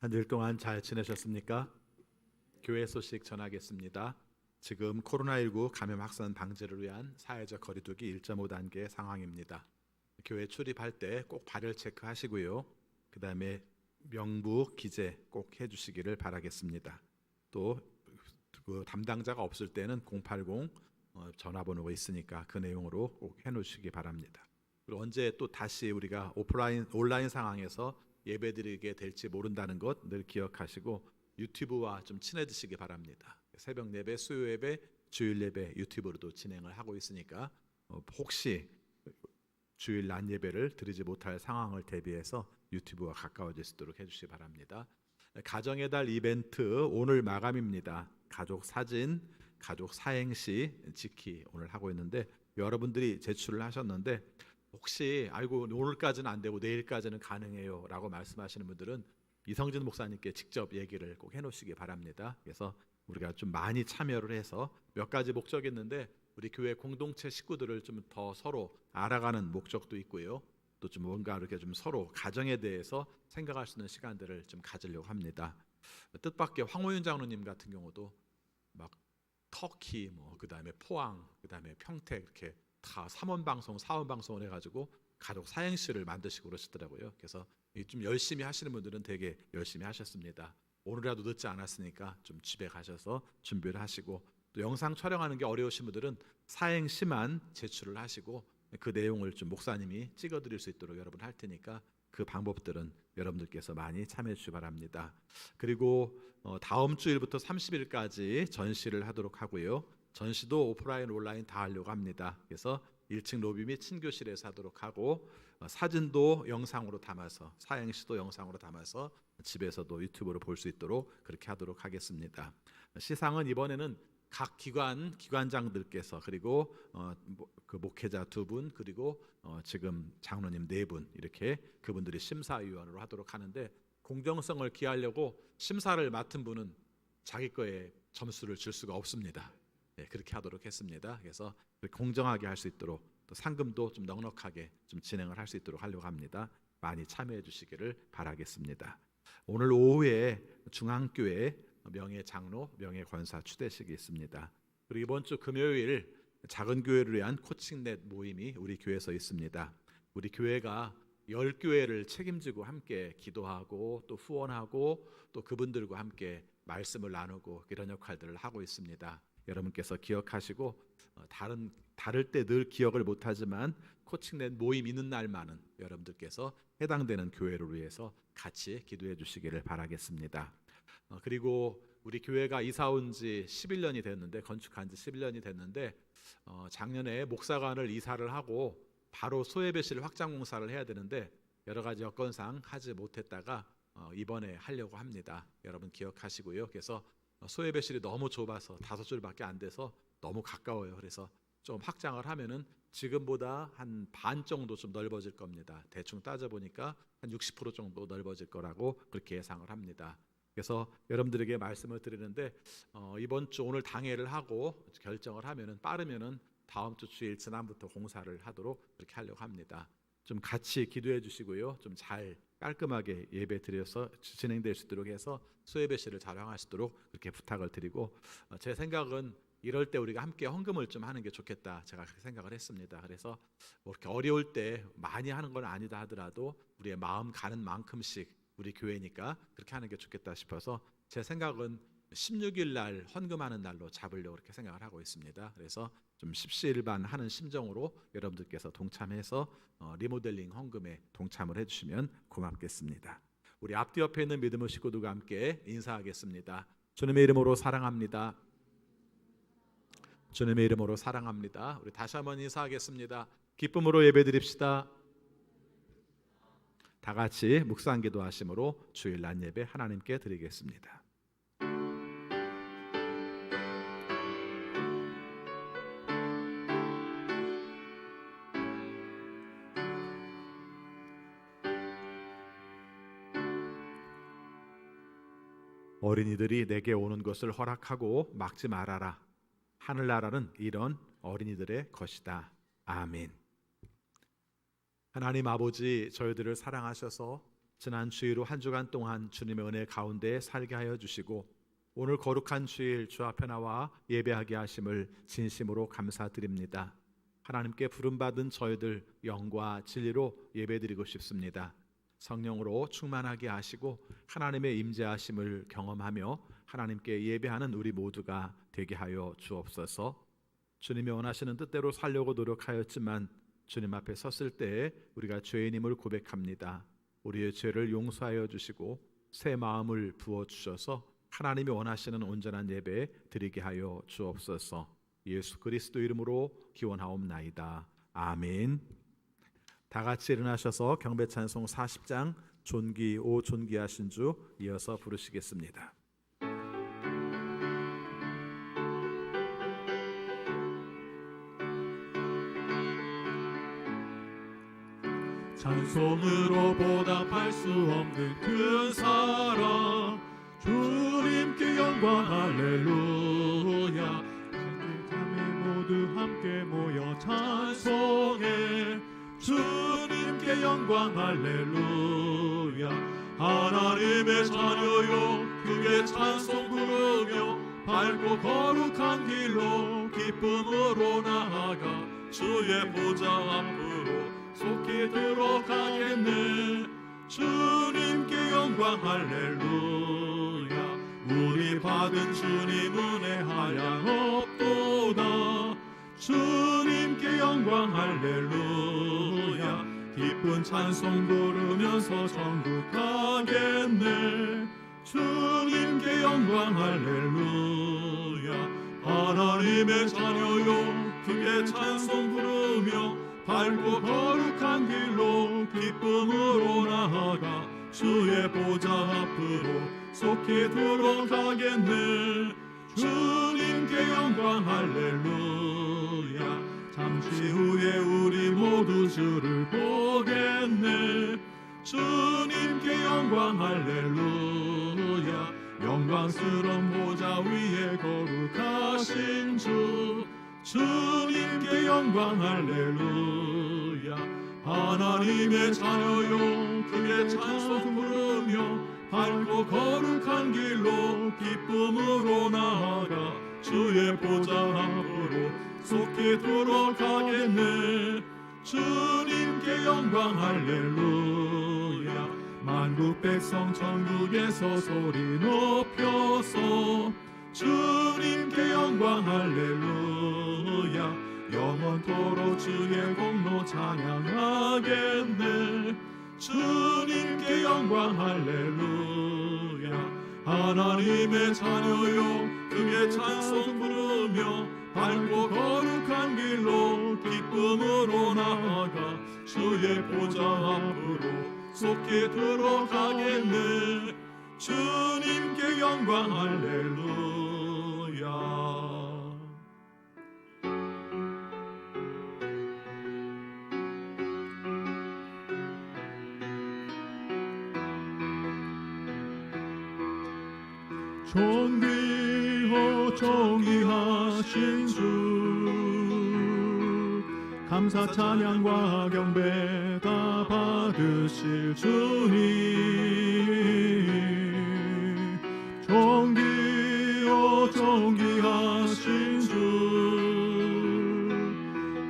한 주일 동안 잘 지내셨습니까? 교회 소식 전하겠습니다. 지금 코로나19 감염 확산 방지를 위한 사회적 거리두기 1.5단계 상황입니다. 교회 출입할 때 꼭 발열 체크하시고요. 그 다음에 명부 기재 꼭 해주시기를 바라겠습니다. 또 그 담당자가 없을 때는 080 전화번호가 있으니까 그 내용으로 꼭 해놓으시기 바랍니다. 그리고 언제 또 다시 우리가 온라인 상황에서 예배드리게 될지 모른다는 것 늘 기억하시고 유튜브와 좀 친해지시기 바랍니다. 새벽 예배, 수요 예배, 주일 예배 유튜브로도 진행을 하고 있으니까 혹시 주일 낮 예배를 드리지 못할 상황을 대비해서 유튜브와 가까워질 수 있도록 해주시기 바랍니다. 가정의 달 이벤트 오늘 마감입니다. 가족 사진, 가족 사행시 지키 오늘 하고 있는데 여러분들이 제출을 하셨는데 혹시 아이고 오늘까지는 안 되고 내일까지는 가능해요 라고 말씀하시는 분들은 이성진 목사님께 직접 얘기를 꼭 해놓으시기 바랍니다. 그래서 우리가 좀 많이 참여를 해서 몇 가지 목적이 있는데 우리 교회 공동체 식구들을 좀 더 서로 알아가는 목적도 있고요. 또 좀 뭔가 이렇게 좀 서로 가정에 대해서 생각할 수 있는 시간들을 좀 가지려고 합니다. 뜻밖의 황호윤 장로님 같은 경우도 막 터키 그다음에 포항 그다음에 평택 이렇게 다 3원 방송 4원 방송을 해가지고 가족 사행시를 만드시고 그러시더라고요. 그래서 좀 열심히 하시는 분들은 되게 열심히 하셨습니다. 오늘이라도 늦지 않았으니까 좀 집에 가셔서 준비를 하시고 또 영상 촬영하는 게 어려우신 분들은 사행시만 제출을 하시고 그 내용을 좀 목사님이 찍어드릴 수 있도록 여러분 할 테니까 그 방법들은 여러분들께서 많이 참여해 주시기 바랍니다. 그리고 다음 주일부터 30일까지 전시를 하도록 하고요. 전시도 오프라인 온라인 다 하려고 합니다. 그래서 1층 로비 및 친교실에서 하도록 하고 사진도 영상으로 담아서 사행시도 영상으로 담아서 집에서도 유튜브로 볼 수 있도록 그렇게 하도록 하겠습니다. 시상은 이번에는 각 기관장들께서 그리고 그 목회자 2분 그리고 지금 장로님 4분 이렇게 그분들이 심사위원으로 하도록 하는데 공정성을 기하려고 심사를 맡은 분은 자기 거에 점수를 줄 수가 없습니다. 네, 그렇게 하도록 했습니다. 그래서 공정하게 할 수 있도록 또 상금도 좀 넉넉하게 좀 진행을 할 수 있도록 하려고 합니다. 많이 참여해 주시기를 바라겠습니다. 오늘 오후에 중앙교회 명예 장로, 명예 권사 추대식이 있습니다. 그리고 이번 주 금요일 작은 교회를 위한 코칭넷 모임이 우리 교회에서 있습니다. 우리 교회가 10교회를 책임지고 함께 기도하고 또 후원하고 또 그분들과 함께 말씀을 나누고 이런 역할들을 하고 있습니다. 여러분께서 기억하시고 다를 때 늘 기억을 못하지만 코칭넷 모임 있는 날만은 여러분들께서 해당되는 교회를 위해서 같이 기도해 주시기를 바라겠습니다. 그리고 우리 교회가 이사 온 지 11년이 됐는데 건축한 지 11년이 됐는데 작년에 목사관을 이사를 하고 바로 소예배실 확장 공사를 해야 되는데 여러 가지 여건상 하지 못했다가 이번에 하려고 합니다. 여러분 기억하시고요. 그래서 소예배실이 너무 좁아서 5줄밖에 안 돼서 너무 가까워요. 그래서 좀 확장을 하면은 지금보다 한 반 정도 좀 넓어질 겁니다. 대충 따져보니까 한 60% 정도 넓어질 거라고 그렇게 예상을 합니다. 그래서 여러분들에게 말씀을 드리는데 이번 주 오늘 당회를 하고 결정을 하면은 빠르면은 다음 주 주일 지난부터 공사를 하도록 그렇게 하려고 합니다. 좀 같이 기도해 주시고요. 좀 잘 깔끔하게 예배 드려서 진행될 수 있도록 해서 수예배실을 잘 활용하시도록 그렇게 부탁을 드리고 제 생각은 이럴 때 우리가 함께 헌금을 좀 하는 게 좋겠다 제가 그렇게 생각을 했습니다. 그래서 뭐 이렇게 어려울 때 많이 하는 건 아니다 하더라도 우리의 마음 가는 만큼씩 우리 교회니까 그렇게 하는 게 좋겠다 싶어서 제 생각은 16일 날 헌금하는 날로 잡으려고 그렇게 생각을 하고 있습니다. 그래서 좀 십시일반 하는 심정으로 여러분들께서 동참해서 리모델링 헌금에 동참을 해주시면 고맙겠습니다. 우리 앞뒤 옆에 있는 믿음의 식구들과 함께 인사하겠습니다. 주님의 이름으로 사랑합니다. 주님의 이름으로 사랑합니다. 우리 다시 한번 인사하겠습니다. 기쁨으로 예배드립시다. 다 같이 묵상 기도하심으로 주일 낮 예배 하나님께 드리겠습니다. 어린이들이 내게 오는 것을 허락하고 막지 말아라. 하늘나라는 이런 어린이들의 것이다. 아멘. 하나님 아버지, 저희들을 사랑하셔서 지난 주일로 한 주간 동안 주님의 은혜 가운데 살게 하여 주시고 오늘 거룩한 주일 주 앞에 나와 예배하게 하심을 진심으로 감사드립니다. 하나님께 부름받은 저희들 영과 진리로 예배드리고 싶습니다. 성령으로 충만하게 하시고 하나님의 임재하심을 경험하며 하나님께 예배하는 우리 모두가 되게 하여 주옵소서. 주님이 원하시는 뜻대로 살려고 노력하였지만 주님 앞에 섰을 때에 우리가 죄인임을 고백합니다. 우리의 죄를 용서하여 주시고 새 마음을 부어주셔서 하나님이 원하시는 온전한 예배 드리게 하여 주옵소서. 예수 그리스도 이름으로 기원하옵나이다. 아멘. 다 같이 일어나셔서 경배 찬송 40장 존귀 오 존귀하신 주 이어서 부르시겠습니다. 찬송으로 보답할 수 없는 큰 사랑 주님께 영광 할렐루야. 자매 모두 함께 모여 찬송해 주님께 영광 할렐루야. 하나님의 자녀요 크게 찬송 부르며 밝고 거룩한 길로 기쁨으로 나아가 주의 보좌 앞으로 속히 들어가겠네. 주님께 영광 할렐루야. 우리 받은 주님 은혜 한량없도다. 주님께 영광 할렐루야. 기쁜 찬송 부르면서 천국 가겠네. 주님께 영광 할렐루야. 하나님의 자녀요 크게 찬송 부르며 밝고 거룩한 길로 기쁨으로 나아가 주의 보좌 앞으로 속히 들어가겠네. 주님께 영광 할렐루야. 잠시 후에 우리 모두 주를 보겠네. 주님께 영광 할렐루야. 영광스러운 보좌 위에 거룩하신 주 주님께 영광 할렐루야. 하나님의 자녀요 크게 찬송 부르며 밝고 거룩한 길로 기쁨으로 나아가 주의 보좌 앞으로 속히 들어가겠네. 주님께 영광 할렐루야. 만국 백성 천국에서 소리 높여서 주님께 영광 할렐루야. 영원토록 주의 공로 찬양하겠네. 주님께 영광 할렐루야. 하나님의 자녀요 크게 찬송 부르며 밝고 거룩한 길로 기쁨으로 나아가 주의 보좌 앞으로 속히 들어가겠네. 주님께 영광 할렐루야. 존귀호 존귀하신 주 감사 찬양과 경배 다 받으실 주님. 존귀호 존귀하신 주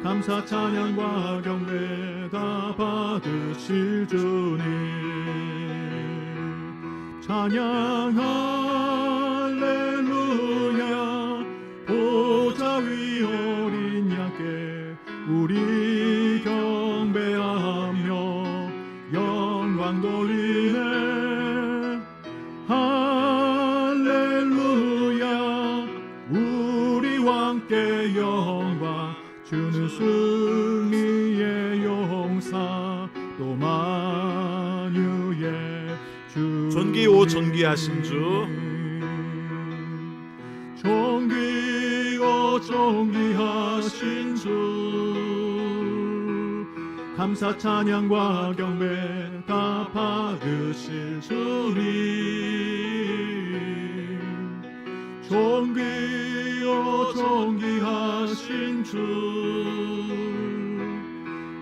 감사 찬양과 경배 다 받으실 주님. 찬양 할렐루야. 보좌 위 어린 양께 우리 경배하며 영광 돌리네. 할렐루야. 우리 왕께 영광 주는 승리의 용사 또 만유의 주. 존귀 오 존귀하신 주 존귀 오 존귀하신 주 감사 찬양과 경배 다 받으실 주님. 존귀 오 존귀하신 주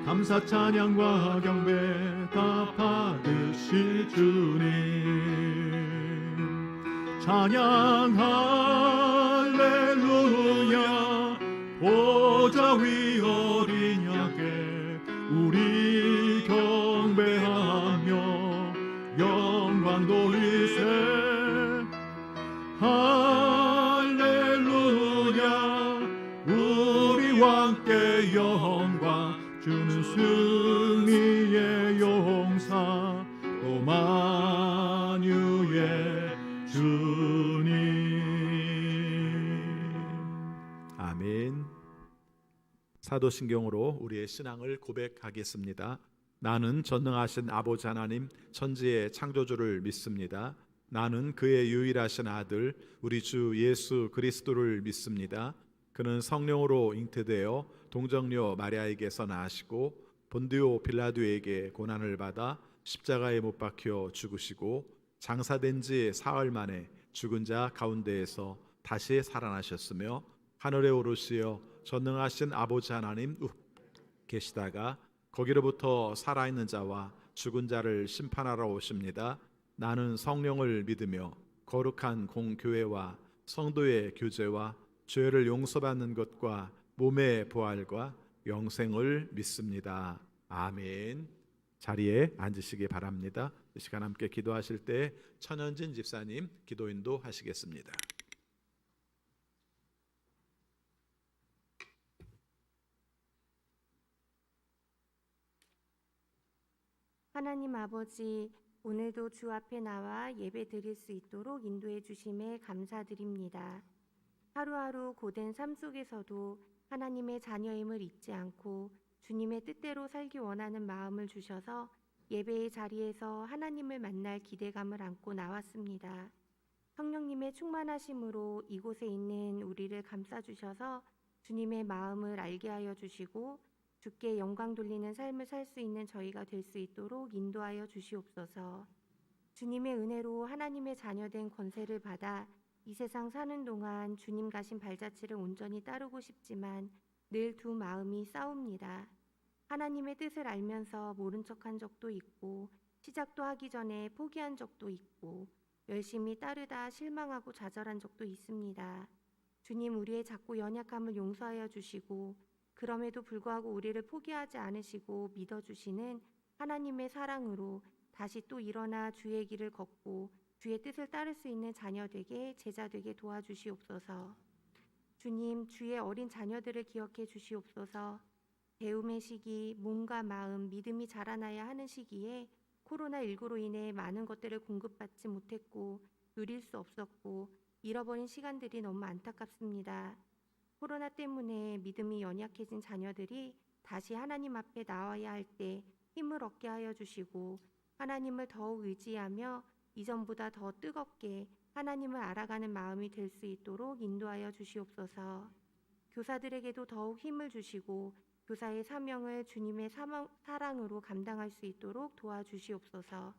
감사 찬양과 경배 다 받으실 주님. 찬양 할렐루야. 보좌 위 어린 양께 우리 경배하며 영광 돌리세. 할렐루야. 우리 왕께 영광 주는 승리의 용사 또 만유의 주님. 아멘. 사도신경으로 우리의 신앙을 고백하겠습니다. 나는 전능하신 아버지 하나님 천지의 창조주를 믿습니다. 나는 그의 유일하신 아들 우리 주 예수 그리스도를 믿습니다. 그는 성령으로 잉태되어 동정녀 마리아에게서 나시고 본디오 빌라도에게 고난을 받아 십자가에 못 박혀 죽으시고 장사된 지 사흘 만에 죽은 자 가운데에서 다시 살아나셨으며 하늘에 오르시어 전능하신 아버지 하나님 계시다가 거기로부터 살아있는 자와 죽은 자를 심판하러 오십니다. 나는 성령을 믿으며 거룩한 공교회와 성도의 교제와 죄를 용서받는 것과 몸의 부활과 영생을 믿습니다. 아멘. 자리에 앉으시기 바랍니다. 이 시간 함께 기도하실 때 천현진 집사님 기도 인도하시겠습니다. 하나님 아버지, 오늘도 주 앞에 나와 예배 드릴 수 있도록 인도해 주심에 감사드립니다. 하루하루 고된 삶 속에서도 하나님의 자녀임을 잊지 않고 주님의 뜻대로 살기 원하는 마음을 주셔서 예배의 자리에서 하나님을 만날 기대감을 안고 나왔습니다. 성령님의 충만하심으로 이곳에 있는 우리를 감싸주셔서 주님의 마음을 알게 하여 주시고 주께 영광 돌리는 삶을 살 수 있는 저희가 될 수 있도록 인도하여 주시옵소서. 주님의 은혜로 하나님의 자녀된 권세를 받아 이 세상 사는 동안 주님 가신 발자취를 온전히 따르고 싶지만 늘 두 마음이 싸웁니다. 하나님의 뜻을 알면서 모른 척한 적도 있고 시작도 하기 전에 포기한 적도 있고 열심히 따르다 실망하고 좌절한 적도 있습니다. 주님, 우리의 작고 연약함을 용서하여 주시고 그럼에도 불구하고 우리를 포기하지 않으시고 믿어주시는 하나님의 사랑으로 다시 또 일어나 주의 길을 걷고 주의 뜻을 따를 수 있는 자녀 되게 제자 되게 도와주시옵소서. 주님, 주의 어린 자녀들을 기억해 주시옵소서. 배움의 시기, 몸과 마음, 믿음이 자라나야 하는 시기에 코로나19로 인해 많은 것들을 공급받지 못했고 누릴 수 없었고 잃어버린 시간들이 너무 안타깝습니다. 코로나 때문에 믿음이 연약해진 자녀들이 다시 하나님 앞에 나와야 할 때 힘을 얻게 하여 주시고 하나님을 더욱 의지하며 이전보다 더 뜨겁게 하나님을 알아가는 마음이 될 수 있도록 인도하여 주시옵소서. 교사들에게도 더욱 힘을 주시고 교사의 사명을 주님의 사랑으로 감당할 수 있도록 도와주시옵소서.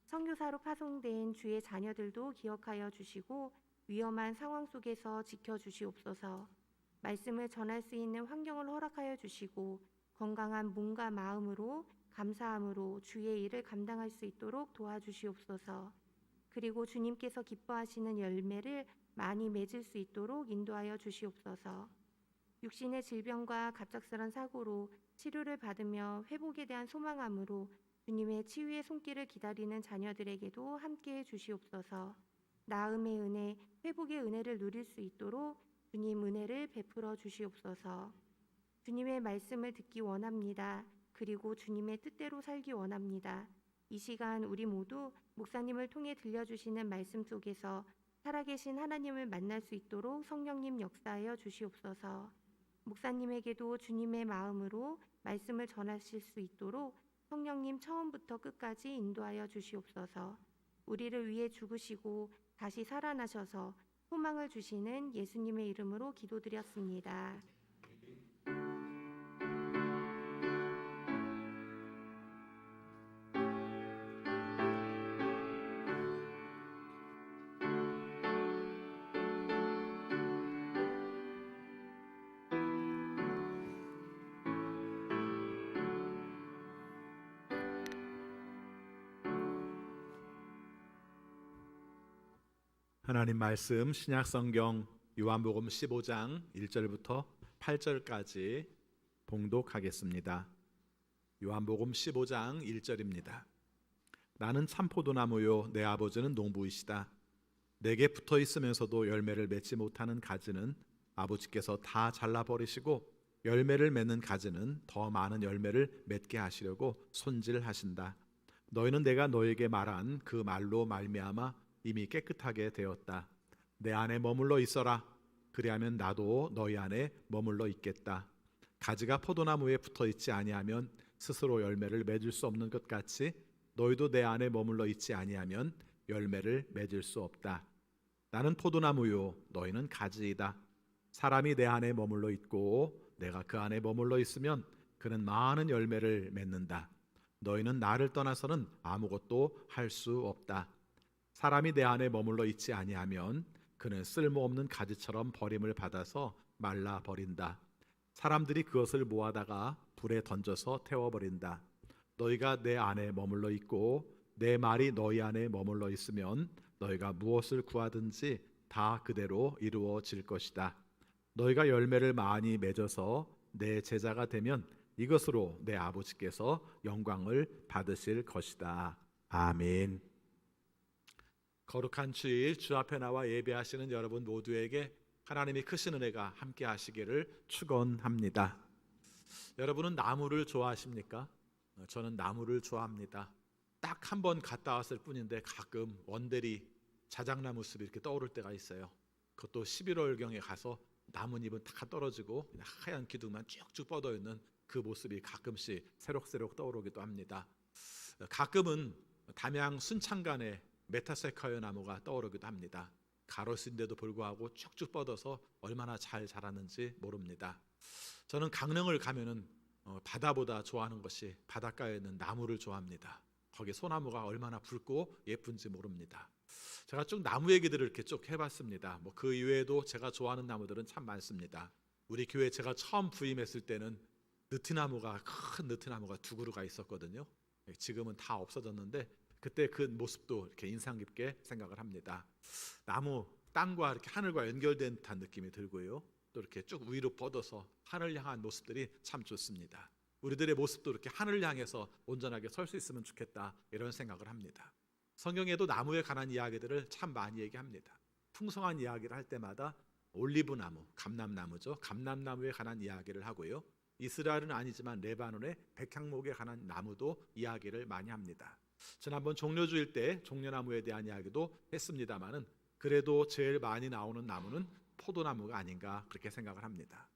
선교사로 파송된 주의 자녀들도 기억하여 주시고 위험한 상황 속에서 지켜주시옵소서. 말씀을 전할 수 있는 환경을 허락하여 주시고 건강한 몸과 마음으로 감사함으로 주의 일을 감당할 수 있도록 도와주시옵소서. 그리고 주님께서 기뻐하시는 열매를 많이 맺을 수 있도록 인도하여 주시옵소서. 육신의 질병과 갑작스런 사고로 치료를 받으며 회복에 대한 소망함으로 주님의 치유의 손길을 기다리는 자녀들에게도 함께해 주시옵소서. 나음의 은혜, 회복의 은혜를 누릴 수 있도록 주님 은혜를 베풀어 주시옵소서. 주님의 말씀을 듣기 원합니다. 그리고 주님의 뜻대로 살기 원합니다. 이 시간 우리 모두 목사님을 통해 들려주시는 말씀 속에서 살아계신 하나님을 만날 수 있도록 성령님 역사하여 주시옵소서. 목사님에게도 주님의 마음으로 말씀을 전하실 수 있도록 성령님 처음부터 끝까지 인도하여 주시옵소서. 우리를 위해 죽으시고 다시 살아나셔서 소망을 주시는 예수님의 이름으로 기도드렸습니다. 하나님 말씀 신약성경 요한복음 15장 1절부터 8절까지 봉독하겠습니다. 요한복음 15장 1절입니다. 나는 참포도나무요 내 아버지는 농부이시다. 내게 붙어 있으면서도 열매를 맺지 못하는 가지는 아버지께서 다 잘라버리시고 열매를 맺는 가지는 더 많은 열매를 맺게 하시려고 손질하신다. 너희는 내가 너에게 말한 그 말로 말미암아 이미 깨끗하게 되었다. 내 안에 머물러 있어라. 그리하면 나도 너희 안에 머물러 있겠다. 가지가 포도나무에 붙어 있지 아니하면 스스로 열매를 맺을 수 없는 것 같이 너희도 내 안에 머물러 있지 아니하면 열매를 맺을 수 없다. 나는 포도나무요 너희는 가지이다. 사람이 내 안에 머물러 있고 내가 그 안에 머물러 있으면 그는 많은 열매를 맺는다. 너희는 나를 떠나서는 아무것도 할 수 없다. 사람이 내 안에 머물러 있지 아니하면 그는 쓸모없는 가지처럼 버림을 받아서 말라 버린다. 사람들이 그것을 모아다가 불에 던져서 태워버린다. 너희가 내 안에 머물러 있고 내 말이 너희 안에 머물러 있으면 너희가 무엇을 구하든지 다 그대로 이루어질 것이다. 너희가 열매를 많이 맺어서 내 제자가 되면 이것으로 내 아버지께서 영광을 받으실 것이다. 아멘. 거룩한 주일 주 앞에 나와 예배하시는 여러분 모두에게 하나님이 크신 은혜가 함께 하시기를 축원합니다. 여러분은 나무를 좋아하십니까? 저는 나무를 좋아합니다. 딱 한 번 갔다 왔을 뿐인데 가끔 원대리 자작나무 숲이 이렇게 떠오를 때가 있어요. 그것도 11월경에 가서 나뭇잎은 다 떨어지고 하얀 기둥만 쭉쭉 뻗어 있는 그 모습이 가끔씩 새록새록 떠오르기도 합니다. 가끔은 담양 순창간에 메타세카이어 나무가 떠오르기도 합니다. 가로수인데도 불구하고 쭉쭉 뻗어서 얼마나 잘 자랐는지 모릅니다. 저는 강릉을 가면은 바다보다 좋아하는 것이 바닷가에 있는 나무를 좋아합니다. 거기 소나무가 얼마나 붉고 예쁜지 모릅니다. 제가 쭉 나무 얘기들을 이렇게 쭉 해봤습니다. 그 이외에도 제가 좋아하는 나무들은 참 많습니다. 우리 교회 제가 처음 부임했을 때는 느티나무가 큰 느티나무가 2그루가 있었거든요. 지금은 다 없어졌는데 그때 그 모습도 이렇게 인상 깊게 생각을 합니다. 나무 땅과 이렇게 하늘과 연결된 듯한 느낌이 들고요. 또 이렇게 쭉 위로 뻗어서 하늘 향한 모습들이 참 좋습니다. 우리들의 모습도 이렇게 하늘을 향해서 온전하게 설 수 있으면 좋겠다 이런 생각을 합니다. 성경에도 나무에 관한 이야기들을 참 많이 얘기합니다. 풍성한 이야기를 할 때마다 올리브나무, 감람나무죠. 감람나무에 관한 이야기를 하고요. 이스라엘은 아니지만 레바논의 백향목에 관한 나무도 이야기를 많이 합니다. 지난번 종려주일 때 종려나무에 대한 이야기도 했습니다마는 그래도 제일 많이 나오는 나무는 포도나무가 아닌가 그렇게 생각을 합니다.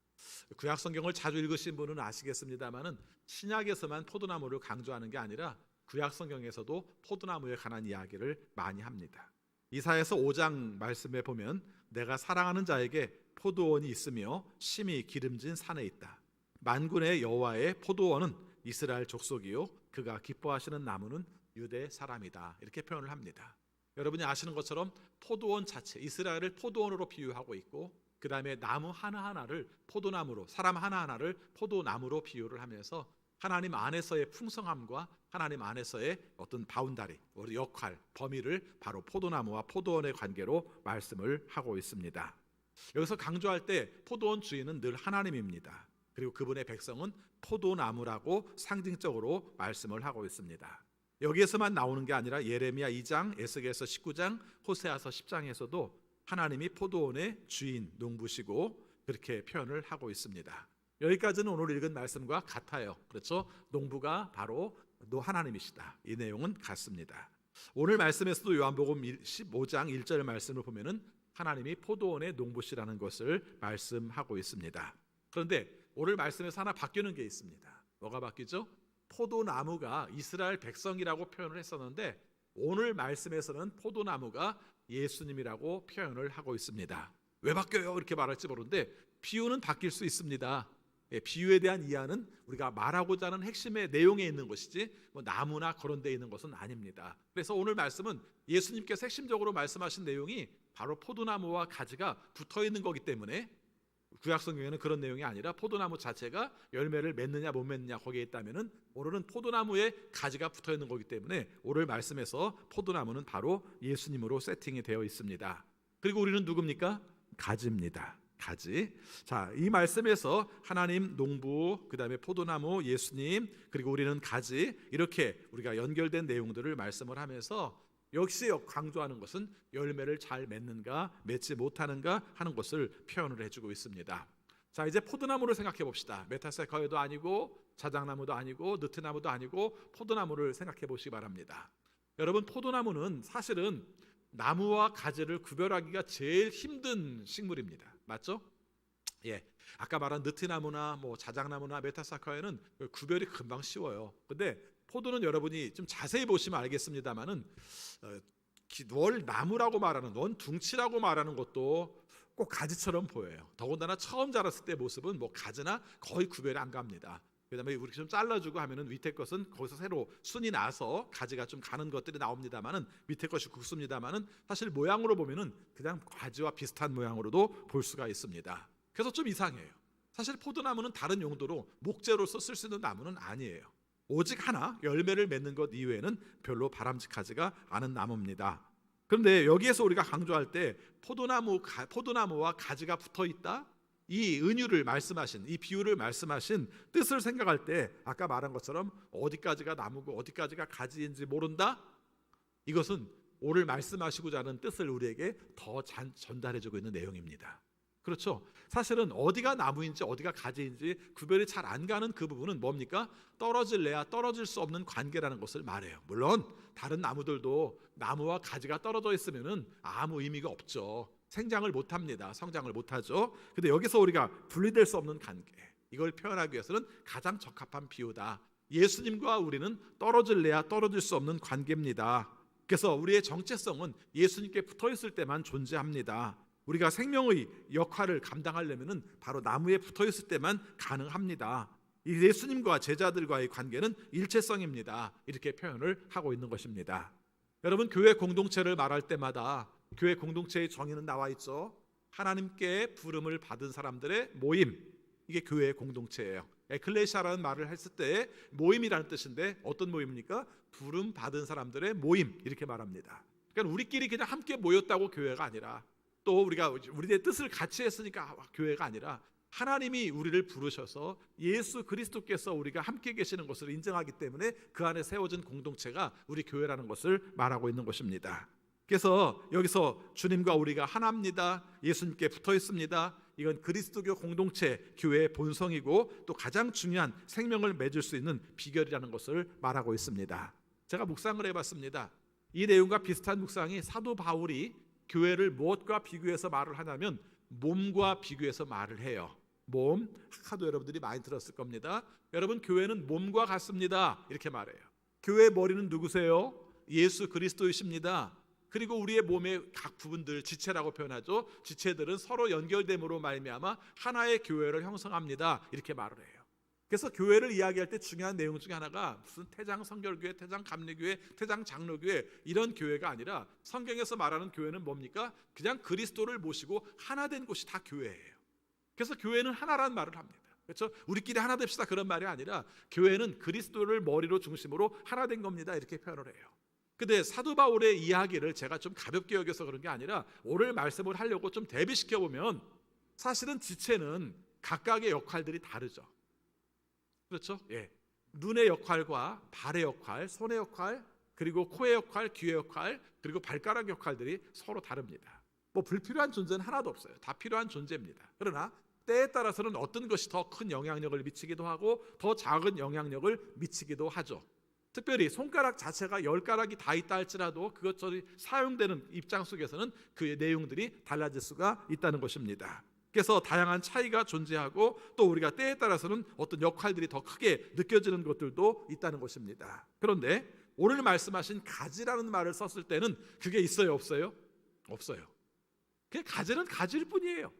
구약 성경을 자주 읽으신 분은 아시겠습니다마는 신약에서만 포도나무를 강조하는 게 아니라 구약 성경에서도 포도나무에 관한 이야기를 많이 합니다. 이사야서 5장 말씀에 보면 내가 사랑하는 자에게 포도원이 있으며 심히 기름진 산에 있다. 만군의 여호와의 포도원은 이스라엘 족속이요 그가 기뻐하시는 나무는 유대 사람이다. 이렇게 표현을 합니다. 여러분이 아시는 것처럼 포도원 자체, 이스라엘을 포도원으로 비유하고 있고 그 다음에 나무 하나하나를 포도나무로, 사람 하나하나를 포도나무로 비유를 하면서 하나님 안에서의 풍성함과 하나님 안에서의 어떤 바운다리, 우리 역할, 범위를 바로 포도나무와 포도원의 관계로 말씀을 하고 있습니다. 여기서 강조할 때 포도원 주인은 늘 하나님입니다. 그리고 그분의 백성은 포도나무라고 상징적으로 말씀을 하고 있습니다. 여기에서만 나오는 게 아니라 예레미야 2장, 에스겔서 19장, 호세아서 10장에서도 하나님이 포도원의 주인, 농부시고 그렇게 표현을 하고 있습니다. 여기까지는 오늘 읽은 말씀과 같아요. 그렇죠? 농부가 바로 하나님이시다. 이 내용은 같습니다. 오늘 말씀에서도 요한복음 15장 1절 말씀을 보면은 하나님이 포도원의 농부시라는 것을 말씀하고 있습니다. 그런데 오늘 말씀에서 하나 바뀌는 게 있습니다. 뭐가 바뀌죠? 포도나무가 이스라엘 백성이라고 표현을 했었는데 오늘 말씀에서는 포도나무가 예수님이라고 표현을 하고 있습니다. 왜 바뀌어요? 이렇게 말할지 모르는데 비유는 바뀔 수 있습니다. 비유에 대한 이해는 우리가 말하고자 하는 핵심의 내용에 있는 것이지 나무나 그런 데 있는 것은 아닙니다. 그래서 오늘 말씀은 예수님께서 핵심적으로 말씀하신 내용이 바로 포도나무와 가지가 붙어 있는 거기 때문에 구약 성경에는 그런 내용이 아니라 포도나무 자체가 열매를 맺느냐 못 맺느냐 거기에 있다면은 오늘은 포도나무에 가지가 붙어 있는 거기 때문에 오늘 말씀에서 포도나무는 바로 예수님으로 세팅이 되어 있습니다. 그리고 우리는 누굽니까? 가지입니다. 가지. 자, 이 말씀에서 하나님, 농부, 그다음에 포도나무, 예수님, 그리고 우리는 가지, 이렇게 우리가 연결된 내용들을 말씀을 하면서 역시 강조하는 것은 열매를 잘 맺는가 맺지 못하는가 하는 것을 표현을 해주고 있습니다. 자, 이제 포도나무를 생각해 봅시다. 메타세카이어도 아니고 자작나무도 아니고 느티나무도 아니고 포도나무를 생각해 보시기 바랍니다. 여러분, 포도나무는 사실은 나무와 가지를 구별하기가 제일 힘든 식물입니다. 맞죠? 예. 아까 말한 느티나무나 뭐 자작나무나 메타세카이어는 구별이 금방 쉬워요. 근데 포도는 여러분이 좀 자세히 보시면 알겠습니다만은 월 나무라고 말하는 원 둥치라고 말하는 것도 꼭 가지처럼 보여요. 더군다나 처음 자랐을 때 모습은 뭐 가지나 거의 구별이 안 갑니다. 그다음에 이렇게 좀 잘라주고 하면은 밑에 것은 거기서 새로 순이 나서 가지가 좀 가는 것들이 나옵니다만은 밑에 것이 굵습니다만은 사실 모양으로 보면은 그냥 가지와 비슷한 모양으로도 볼 수가 있습니다. 그래서 좀 이상해요. 사실 포도나무는 다른 용도로 목재로서 쓸 수 있는 나무는 아니에요. 오직 하나 열매를 맺는 것 이외에는 별로 바람직하지가 않은 나무입니다. 그런데 여기에서 우리가 강조할 때 포도나무와 가지가 붙어 있다, 이 은유를 말씀하신, 이 비유를 말씀하신 뜻을 생각할 때 아까 말한 것처럼 어디까지가 나무고 어디까지가 가지인지 모른다, 이것은 오늘 말씀하시고자 하는 뜻을 우리에게 더 전달해주고 있는 내용입니다. 그렇죠? 사실은 어디가 나무인지 어디가 가지인지 구별이 잘 안 가는 그 부분은 뭡니까? 떨어질래야 떨어질 수 없는 관계라는 것을 말해요. 물론 다른 나무들도 나무와 가지가 떨어져 있으면은 아무 의미가 없죠. 생장을 못합니다. 성장을 못하죠. 근데 여기서 우리가 분리될 수 없는 관계, 이걸 표현하기 위해서는 가장 적합한 비유다. 예수님과 우리는 떨어질래야 떨어질 수 없는 관계입니다. 그래서 우리의 정체성은 예수님께 붙어 있을 때만 존재합니다. 우리가 생명의 역할을 감당하려면 바로 나무에 붙어 있을 때만 가능합니다. 이 예수님과 제자들과의 관계는 일체성입니다. 이렇게 표현을 하고 있는 것입니다. 여러분, 교회 공동체를 말할 때마다 교회 공동체의 정의는 나와 있죠. 하나님께 부름을 받은 사람들의 모임, 이게 교회의 공동체예요. 에클레시아라는 말을 했을 때 모임이라는 뜻인데 어떤 모임입니까? 부름 받은 사람들의 모임, 이렇게 말합니다. 그러니까 우리끼리 그냥 함께 모였다고 교회가 아니라, 또 우리가 우리의 뜻을 같이 했으니까 교회가 아니라 하나님이 우리를 부르셔서 예수 그리스도께서 우리가 함께 계시는 것을 인정하기 때문에 그 안에 세워진 공동체가 우리 교회라는 것을 말하고 있는 것입니다. 그래서 여기서 주님과 우리가 하나입니다, 예수님께 붙어 있습니다, 이건 그리스도교 공동체 교회의 본성이고 또 가장 중요한 생명을 맺을 수 있는 비결이라는 것을 말하고 있습니다. 제가 묵상을 해봤습니다. 이 내용과 비슷한 묵상이 사도 바울이 교회를 무엇과 비교해서 말을 하냐면 몸과 비교해서 말을 해요. 몸, 하도 여러분들이 많이 들었을 겁니다. 여러분, 교회는 몸과 같습니다, 이렇게 말해요. 교회의 머리는 누구세요? 예수 그리스도이십니다. 그리고 우리의 몸의 각 부분들, 지체라고 표현하죠. 지체들은 서로 연결됨으로 말미암아 하나의 교회를 형성합니다, 이렇게 말을 해요. 그래서 교회를 이야기할 때 중요한 내용 중에 하나가 무슨 태장 성결교회, 태장 감리교회, 태장 장로교회, 이런 교회가 아니라 성경에서 말하는 교회는 뭡니까? 그냥 그리스도를 모시고 하나 된 곳이 다 교회예요. 그래서 교회는 하나라는 말을 합니다. 그렇죠? 우리끼리 하나 됩시다, 그런 말이 아니라 교회는 그리스도를 머리로 중심으로 하나 된 겁니다, 이렇게 표현을 해요. 근데 사도 바울의 이야기를 제가 좀 가볍게 여겨서 그런 게 아니라 오늘 말씀을 하려고 좀 대비시켜 보면 사실은 지체는 각각의 역할들이 다르죠. 그렇죠? 예. 눈의 역할과 발의 역할, 손의 역할, 그리고 코의 역할, 귀의 역할, 그리고 발가락 역할들이 서로 다릅니다. 뭐 불필요한 존재는 하나도 없어요. 다 필요한 존재입니다. 그러나 때에 따라서는 어떤 것이 더 큰 영향력을 미치기도 하고 더 작은 영향력을 미치기도 하죠. 특별히 손가락 자체가 10가락이 다 있다 할지라도 그것저것 사용되는 입장 속에서는 그 내용들이 달라질 수가 있다는 것입니다. 그래서 다양한 차이가 존재하고 또 우리가 때에 따라서는 어떤 역할들이 더 크게 느껴지는 것들도 있다는 것입니다. 그런데 오늘 말씀하신 가지라는 말을 썼을 때는 그게 있어요, 없어요? 없어요. 그냥 가지는 가지일 뿐이에요.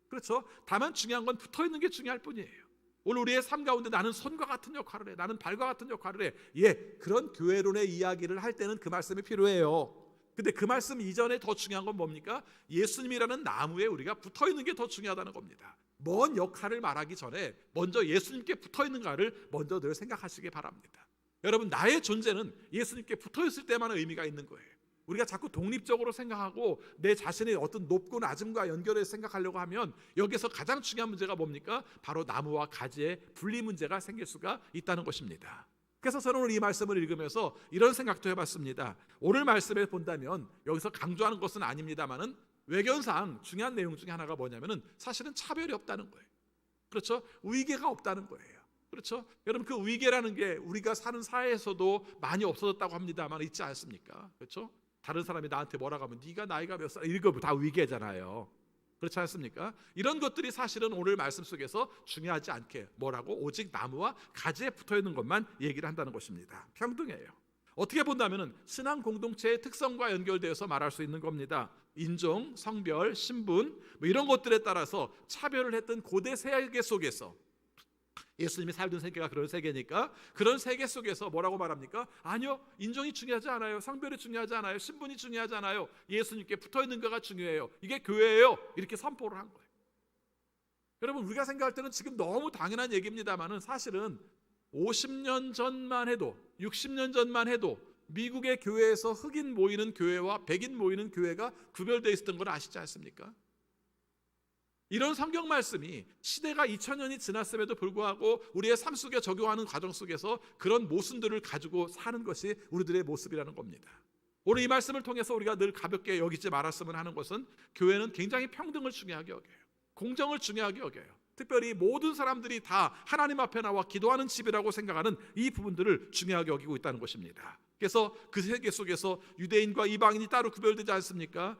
그렇죠? 다만 중요한 건 붙어 있는 게 중요할 뿐이에요. 오늘 우리의 삶 가운데 나는 손과 같은 역할을 해, 나는 발과 같은 역할을 해, 예, 그런 교회론의 이야기를 할 때는 그 말씀이 필요해요. 근데 그 말씀 이전에 더 중요한 건 뭡니까? 예수님이라는 나무에 우리가 붙어 있는 게 더 중요하다는 겁니다. 뭔 역할을 말하기 전에 먼저 예수님께 붙어 있는가를 먼저 늘 생각하시기 바랍니다. 여러분, 나의 존재는 예수님께 붙어 있을 때만 의미가 있는 거예요. 우리가 자꾸 독립적으로 생각하고 내 자신의 어떤 높고 낮음과 연결해서 생각하려고 하면 여기서 가장 중요한 문제가 뭡니까? 바로 나무와 가지의 분리 문제가 생길 수가 있다는 것입니다. 그래서 저는 오늘 이 말씀을 읽으면서 이런 생각도 해봤습니다. 오늘 말씀에 본다면 여기서 강조하는 것은 아닙니다만은 외견상 중요한 내용 중에 하나가 뭐냐면은 사실은 차별이 없다는 거예요. 그렇죠? 위계가 없다는 거예요. 그렇죠? 여러분 그 위계라는 게 우리가 사는 사회에서도 많이 없어졌다고 합니다만 있지 않습니까? 그렇죠? 다른 사람이 나한테 뭐라고 하면 네가 나이가 몇 살 이거 다 위계잖아요. 그렇지 않습니까? 이런 것들이 사실은 오늘 말씀 속에서 중요하지 않게 뭐라고 오직 나무와 가지에 붙어있는 것만 얘기를 한다는 것입니다. 평등해요. 어떻게 본다면 신앙 공동체의 특성과 연결되어서 말할 수 있는 겁니다. 인종, 성별, 신분 이런 것들에 따라서 차별을 했던 고대 세계 속에서 예수님이 살던 세계가 그런 세계니까 그런 세계 속에서 뭐라고 말합니까? 아니요, 인종이 중요하지 않아요. 성별이 중요하지 않아요. 신분이 중요하지 않아요. 예수님께 붙어있는 거가 중요해요. 이게 교회예요. 이렇게 선포를 한 거예요. 여러분 우리가 생각할 때는 지금 너무 당연한 얘기입니다만은 사실은 50년 전만 해도 60년 전만 해도 미국의 교회에서 흑인 모이는 교회와 백인 모이는 교회가 구별되어 있었던 걸 아시지 않습니까? 이런 성경 말씀이 시대가 2000년이 지났음에도 불구하고 우리의 삶 속에 적용하는 과정 속에서 그런 모순들을 가지고 사는 것이 우리들의 모습이라는 겁니다. 오늘 이 말씀을 통해서 우리가 늘 가볍게 여기지 말았으면 하는 것은 교회는 굉장히 평등을 중요하게 여겨요. 공정을 중요하게 여겨요. 특별히 모든 사람들이 다 하나님 앞에 나와 기도하는 집이라고 생각하는 이 부분들을 중요하게 여기고 있다는 것입니다. 그래서 그 세계 속에서 유대인과 이방인이 따로 구별되지 않습니까?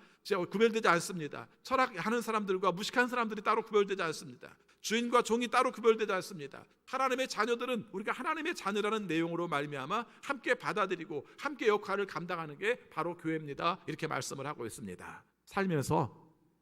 구별되지 않습니다. 철학하는 사람들과 무식한 사람들이 따로 구별되지 않습니다. 주인과 종이 따로 구별되지 않습니다. 하나님의 자녀들은 우리가 하나님의 자녀라는 내용으로 말미암아 함께 받아들이고 함께 역할을 감당하는 게 바로 교회입니다. 이렇게 말씀을 하고 있습니다. 살면서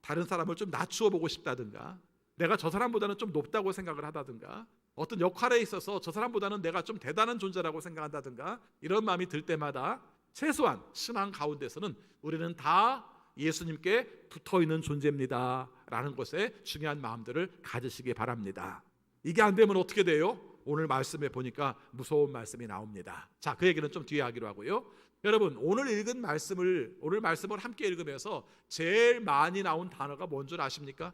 다른 사람을 좀 낮추어 보고 싶다든가 내가 저 사람보다는 좀 높다고 생각을 하다든가 어떤 역할에 있어서 저 사람보다는 내가 좀 대단한 존재라고 생각한다든가 이런 마음이 들 때마다 최소한 신앙 가운데서는 우리는 다 예수님께 붙어있는 존재입니다 라는 것에 중요한 마음들을 가지시기 바랍니다. 이게 안 되면 어떻게 돼요? 오늘 말씀에 보니까 무서운 말씀이 나옵니다. 자, 그 얘기는 좀 뒤에 하기로 하고요. 여러분 오늘 읽은 말씀을 함께 읽으면서 제일 많이 나온 단어가 뭔 줄 아십니까?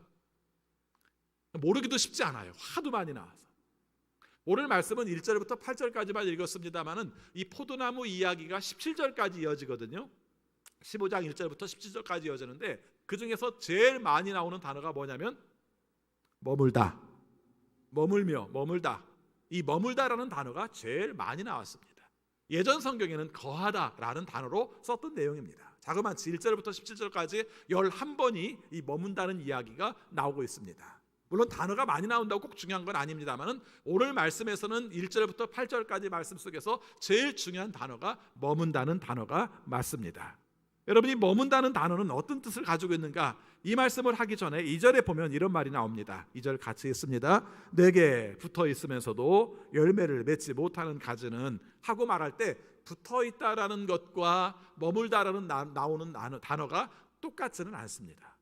모르기도 쉽지 않아요. 하도 많이 나와서. 오늘 말씀은 1절부터 8절까지만 읽었습니다만은 이 포도나무 이야기가 17절까지 이어지거든요. 15장 1절부터 17절까지 이어지는데 그 중에서 제일 많이 나오는 단어가 뭐냐면 머물다, 머물며, 머물다. 이 머물다라는 단어가 제일 많이 나왔습니다. 예전 성경에는 거하다라는 단어로 썼던 내용입니다. 자그마치 1절부터 17절까지 11번이 이 머문다는 이야기가 나오고 있습니다. 물론 단어가 많이 나온다고 꼭 중요한 건 아닙니다만 오늘 말씀에서는 1절부터 8절까지 말씀 속에서 제일 중요한 단어가 머문다는 단어가 맞습니다. 여러분이 머문다는 단어는 어떤 뜻을 가지고 있는가? 이 말씀을 하기 전에 2절에 보면 이런 말이 나옵니다. 2절 같이 읽습니다. 내게 붙어 있으면서도 열매를 맺지 못하는 가지는 하고 말할 때 붙어 있다라는 것과 머물다라는 나오는 단어가 똑같지는 않습니다.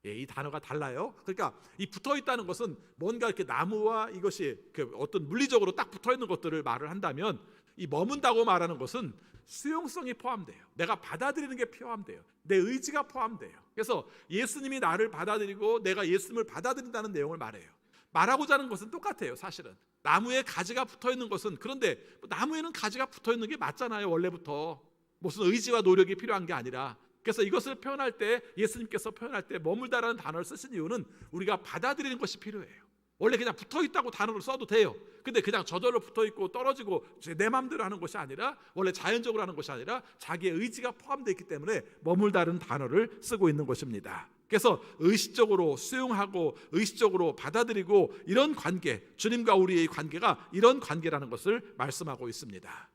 이 단어가 달라요. 그러니까 이 붙어 있다는 것은 뭔가 이렇게 나무와 이것이 어떤 물리적으로 딱 붙어 있는 것들을 말을 한다면 이 머문다고 말하는 것은 수용성이 포함돼요. 내가 받아들이는 게 포함돼요. 내 의지가 포함돼요. 그래서 예수님이 나를 받아들이고 내가 예수님을 받아들인다는 내용을 말해요. 말하고자 하는 것은 똑같아요. 사실은 나무에 가지가 붙어 있는 것은 그런데 나무에는 가지가 붙어 있는 게 맞잖아요. 원래부터 무슨 의지와 노력이 필요한 게 아니라 그래서 이것을 표현할 때 예수님께서 표현할 때 머물다라는 단어를 쓰신 이유는 우리가 받아들이는 것이 필요해요. 원래 그냥 붙어있다고 단어를 써도 돼요. 근데 그냥 저절로 붙어있고 떨어지고 내 마음대로 하는 것이 아니라 원래 자연적으로 하는 것이 아니라 자기의 의지가 포함되어 있기 때문에 머물다는 단어를 쓰고 있는 것입니다. 그래서 의식적으로 수용하고 의식적으로 받아들이고 이런 관계, 주님과 우리의 관계가 이런 관계라는 것을 말씀하고 있습니다.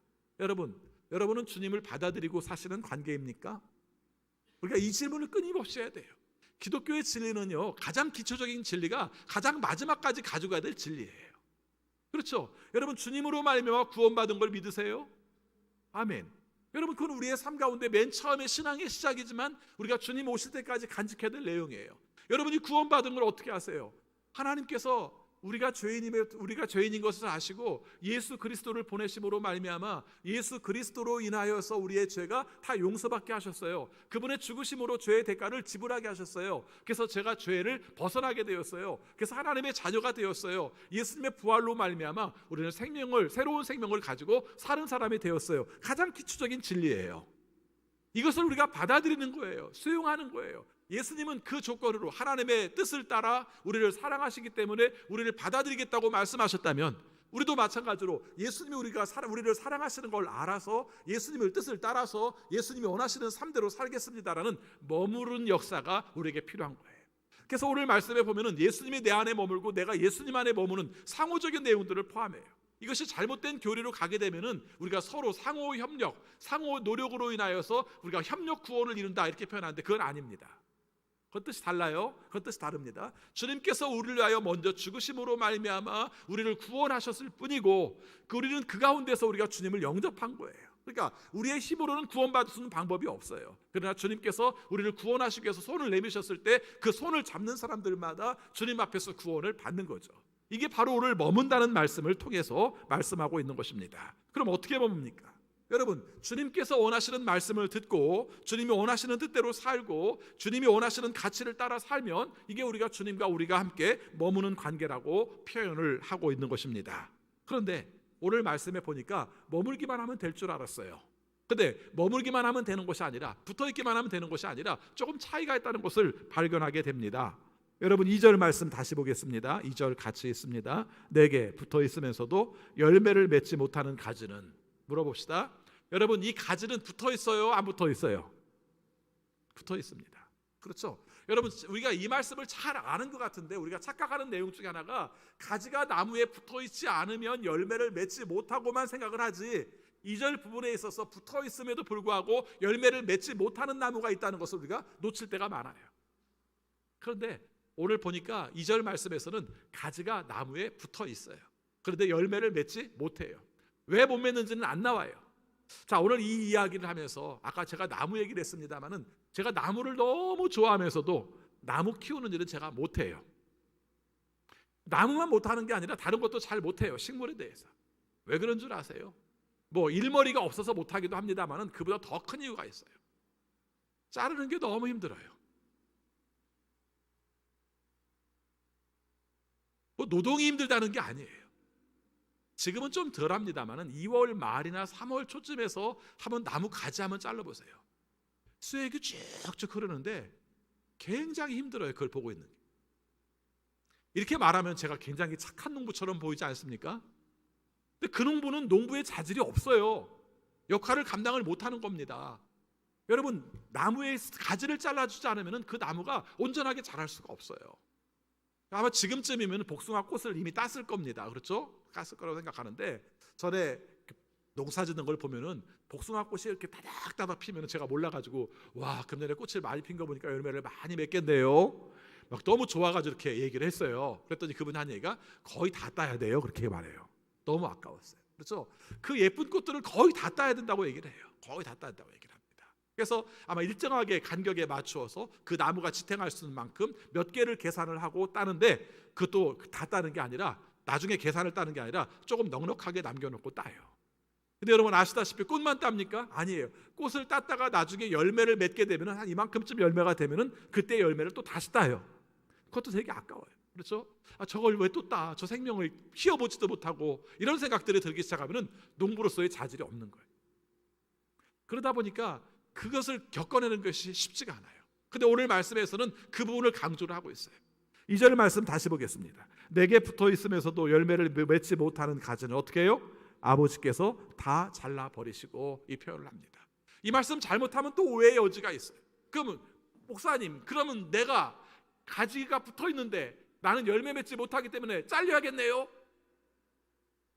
여러분은 주님을 받아들이고 사시는 관계입니까? 우리가 이 질문을 끊임없이 해야 돼요. 기독교의 진리는요, 가장 기초적인 진리가 가장 마지막까지 가져가야 될 진리예요. 그렇죠? 여러분 주님으로 말미암아 구원받은 걸 믿으세요? 아멘. 여러분 그건 우리의 삶 가운데 맨 처음에 신앙의 시작이지만 우리가 주님 오실 때까지 간직해야 될 내용이에요. 여러분이 구원받은 걸 어떻게 아세요? 하나님께서 우리가 죄인인 것을 아시고 예수 그리스도를 보내심으로 말미암아 예수 그리스도로 인하여서 우리의 죄가 다 용서받게 하셨어요. 그분의 죽으심으로 죄의 대가를 지불하게 하셨어요. 그래서 제가 죄를 벗어나게 되었어요. 그래서 하나님의 자녀가 되었어요. 예수님의 부활로 말미암아 우리는 새로운 생명을 가지고 사는 사람이 되었어요. 가장 기초적인 진리예요. 이것을 우리가 받아들이는 거예요. 수용하는 거예요. 예수님은 그 조건으로 하나님의 뜻을 따라 우리를 사랑하시기 때문에 우리를 받아들이겠다고 말씀하셨다면, 우리도 마찬가지로 예수님이 우리를 사랑하시는 걸 알아서 예수님의 뜻을 따라서 예수님이 원하시는 삶대로 살겠습니다라는 머무른 역사가 우리에게 필요한 거예요. 그래서 오늘 말씀에 보면은 예수님이 내 안에 머물고 내가 예수님 안에 머무는 상호적인 내용들을 포함해요. 이것이 잘못된 교리로 가게 되면은 우리가 서로 상호 협력, 상호 노력으로 인하여서 우리가 협력 구원을 이룬다 이렇게 표현하는데 그건 아닙니다. 그 뜻이 달라요. 그 뜻이 다릅니다. 주님께서 우리를 위하여 먼저 죽으심으로 말미암아 우리를 구원하셨을 뿐이고, 우리는 그 가운데서 우리가 주님을 영접한 거예요. 그러니까 우리의 힘으로는 구원받을 수 있는 방법이 없어요. 그러나 주님께서 우리를 구원하시기 위해서 손을 내미셨을 때 그 손을 잡는 사람들마다 주님 앞에서 구원을 받는 거죠. 이게 바로 오늘 머문다는 말씀을 통해서 말씀하고 있는 것입니다. 그럼 어떻게 머뭅니까? 여러분, 주님께서 원하시는 말씀을 듣고 주님이 원하시는 뜻대로 살고 주님이 원하시는 가치를 따라 살면 이게 주님과 우리가 함께 머무는 관계라고 표현을 하고 있는 것입니다. 그런데 오늘 말씀에 보니까 머물기만 하면 될 줄 알았어요. 근데 머물기만 하면 되는 것이 아니라, 붙어있기만 하면 되는 것이 아니라 조금 차이가 있다는 것을 발견하게 됩니다. 여러분, 2절 말씀 다시 보겠습니다. 2절 같이 있습니다. 내게 붙어 있으면서도 열매를 맺지 못하는 가지는, 물어봅시다. 여러분, 이 가지는 붙어 있어요? 안 붙어 있어요? 붙어 있습니다. 그렇죠? 여러분, 우리가 이 말씀을 잘 아는 것 같은데 우리가 착각하는 내용 중에 하나가 가지가 나무에 붙어 있지 않으면 열매를 맺지 못하고만 생각을 하지, 2절 부분에 있어서 붙어 있음에도 불구하고 열매를 맺지 못하는 나무가 있다는 것을 우리가 놓칠 때가 많아요. 그런데 오늘 보니까 2절 말씀에서는 가지가 나무에 붙어 있어요. 그런데 열매를 맺지 못해요. 왜 못 맺는지는 안 나와요. 자, 오늘 이 이야기를 하면서 아까 제가 나무 얘기를 했습니다만은 제가 나무를 너무 좋아하면서도 나무 키우는 일은 제가 못해요. 나무만 못하는 게 아니라 다른 것도 잘 못해요. 식물에 대해서. 왜 그런 줄 아세요? 뭐 일머리가 없어서 못하기도 합니다만은 그보다 더 큰 이유가 있어요. 자르는 게 너무 힘들어요. 뭐 노동이 힘들다는 게 아니에요. 지금은 좀 덜합니다만은 2월 말이나 3월 초쯤에서 한번 나무 가지 한번 잘라보세요. 수액이 쭉쭉 흐르는데 굉장히 힘들어요. 그걸 보고 있는 게. 이렇게 말하면 제가 굉장히 착한 농부처럼 보이지 않습니까? 근데 그 농부는 농부의 자질이 없어요. 역할을 감당을 못하는 겁니다. 여러분, 나무의 가지를 잘라주지 않으면 그 나무가 온전하게 자랄 수가 없어요. 아마 지금쯤이면 복숭아 꽃을 이미 땄을 겁니다. 그렇죠? 땄을 거라고 생각하는데, 전에 농사 짓는 걸 보면은 복숭아 꽃이 이렇게 따닥따닥 피면 제가 몰라가지고, 와, 금년에 꽃을 많이 핀 거 보니까 열매를 많이 맺겠네요. 막 너무 좋아가지고 이렇게 얘기를 했어요. 그랬더니 그분이 한 얘기가 거의 다 따야 돼요. 그렇게 말해요. 너무 아까웠어요. 그렇죠? 그 예쁜 꽃들을 거의 다 따야 된다고 얘기를 해요. 거의 다 따야 된다고 얘기를 합니다. 그래서 아마 일정하게 간격에 맞추어서 그 나무가 지탱할 수 있는 만큼 몇 개를 계산을 하고 따는데, 그것도 다 따는 게 아니라, 나중에 계산을 따는 게 아니라 조금 넉넉하게 남겨놓고 따요. 근데 여러분 아시다시피 꽃만 땁니까? 아니에요. 꽃을 땄다가 나중에 열매를 맺게 되면 한 이만큼쯤 열매가 되면은 그때 열매를 또 다시 따요. 그것도 되게 아까워요. 그렇죠? 아, 저걸 왜 또 따? 저 생명을 키워보지도 못하고, 이런 생각들이 들기 시작하면은 농부로서의 자질이 없는 거예요. 그러다 보니까 그것을 겪어내는 것이 쉽지가 않아요. 근데 오늘 말씀에서는 그 부분을 강조를 하고 있어요. 2절 말씀 다시 보겠습니다. 내게 붙어 있으면서도 열매를 맺지 못하는 가지는 어떻게 해요? 아버지께서 다 잘라버리시고, 이 표현을 합니다. 이 말씀 잘못하면 또 오해의 여지가 있어요. 그러면 목사님, 그러면 내가 가지가 붙어 있는데 나는 열매 맺지 못하기 때문에 잘려야겠네요?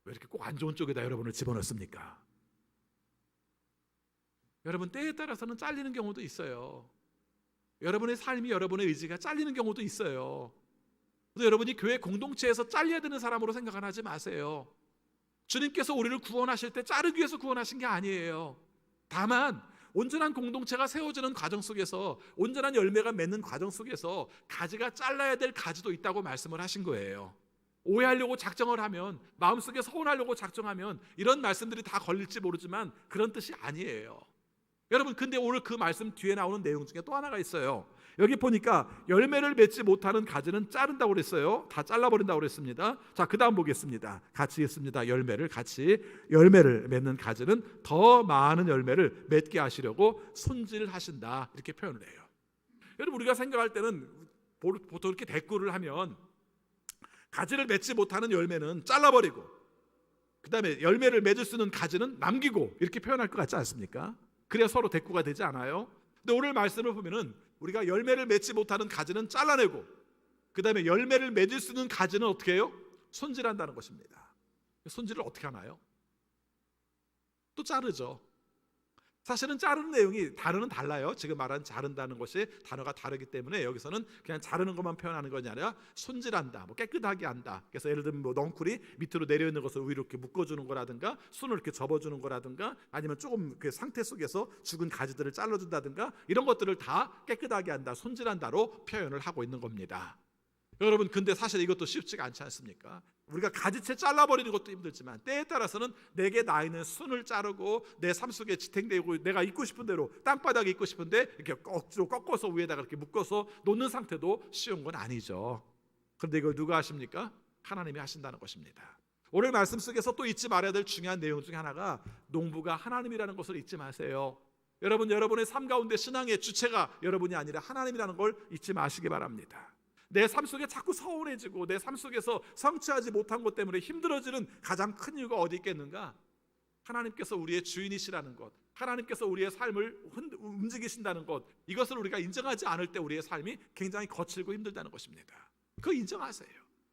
왜 이렇게 꼭 안 좋은 쪽에다 여러분을 집어넣습니까? 여러분, 때에 따라서는 잘리는 경우도 있어요. 여러분의 삶이, 여러분의 의지가 잘리는 경우도 있어요. 그래서 여러분이 교회 공동체에서 잘려야 되는 사람으로 생각은 하지 마세요. 주님께서 우리를 구원하실 때 자르기 위해서 구원하신 게 아니에요. 다만 온전한 공동체가 세워지는 과정 속에서, 온전한 열매가 맺는 과정 속에서 가지가 잘라야 될 가지도 있다고 말씀을 하신 거예요. 오해하려고 작정을 하면, 마음속에 서운하려고 작정하면 이런 말씀들이 다 걸릴지 모르지만 그런 뜻이 아니에요. 여러분, 근데 오늘 그 말씀 뒤에 나오는 내용 중에 또 하나가 있어요. 여기 보니까 열매를 맺지 못하는 가지는 자른다고 그랬어요. 다 잘라버린다고 그랬습니다. 자, 그 다음 보겠습니다. 같이 읽습니다. 열매를 맺는 가지는 더 많은 열매를 맺게 하시려고 손질하신다, 이렇게 표현을 해요. 여러분, 우리가 생각할 때는 보통 이렇게 대꾸를 하면 가지를 맺지 못하는 열매는 잘라버리고, 그 다음에 열매를 맺을 수 있는 가지는 남기고, 이렇게 표현할 것 같지 않습니까? 그래야 서로 대꾸가 되지 않아요? 근데 오늘 말씀을 보면은 우리가 열매를 맺지 못하는 가지는 잘라내고, 그 다음에 열매를 맺을 수 있는 가지는 어떻게 해요? 손질한다는 것입니다. 손질을 어떻게 하나요? 또 자르죠. 사실은 자르는 내용이 단어는 달라요. 지금 말한 자른다는 것이 단어가 다르기 때문에 여기서는 그냥 자르는 것만 표현하는 것이 아니라 손질한다, 뭐 깨끗하게 한다. 그래서 예를 들면 뭐 넝쿨이 밑으로 내려 있는 것을 위로 이렇게 묶어주는 거라든가, 순을 이렇게 접어주는 거라든가, 아니면 조금 그 상태 속에서 죽은 가지들을 잘라준다든가, 이런 것들을 다 깨끗하게 한다, 손질한다로 표현을 하고 있는 겁니다. 여러분, 근데 사실 이것도 쉽지가 않지 않습니까? 우리가 가지채 잘라버리는 것도 힘들지만 때에 따라서는 내게 나 있는 순을 자르고 내 삶 속에 지탱되고 내가 있고 싶은 대로 땅바닥에 있고 싶은데 이렇게 억지로 꺾어서 위에다가 이렇게 묶어서 놓는 상태도 쉬운 건 아니죠. 그런데 이걸 누가 하십니까? 하나님이 하신다는 것입니다. 오늘 말씀 속에서 또 잊지 말아야 될 중요한 내용 중에 하나가 농부가 하나님이라는 것을 잊지 마세요. 여러분, 여러분의 삶 가운데 신앙의 주체가 여러분이 아니라 하나님이라는 걸 잊지 마시기 바랍니다. 내 삶 속에 자꾸 서운해지고 내 삶 속에서 성취하지 못한 것 때문에 힘들어지는 가장 큰 이유가 어디 있겠는가? 하나님께서 우리의 주인이시라는 것, 하나님께서 우리의 삶을 움직이신다는 것, 이것을 우리가 인정하지 않을 때 우리의 삶이 굉장히 거칠고 힘들다는 것입니다. 그거 인정하세요.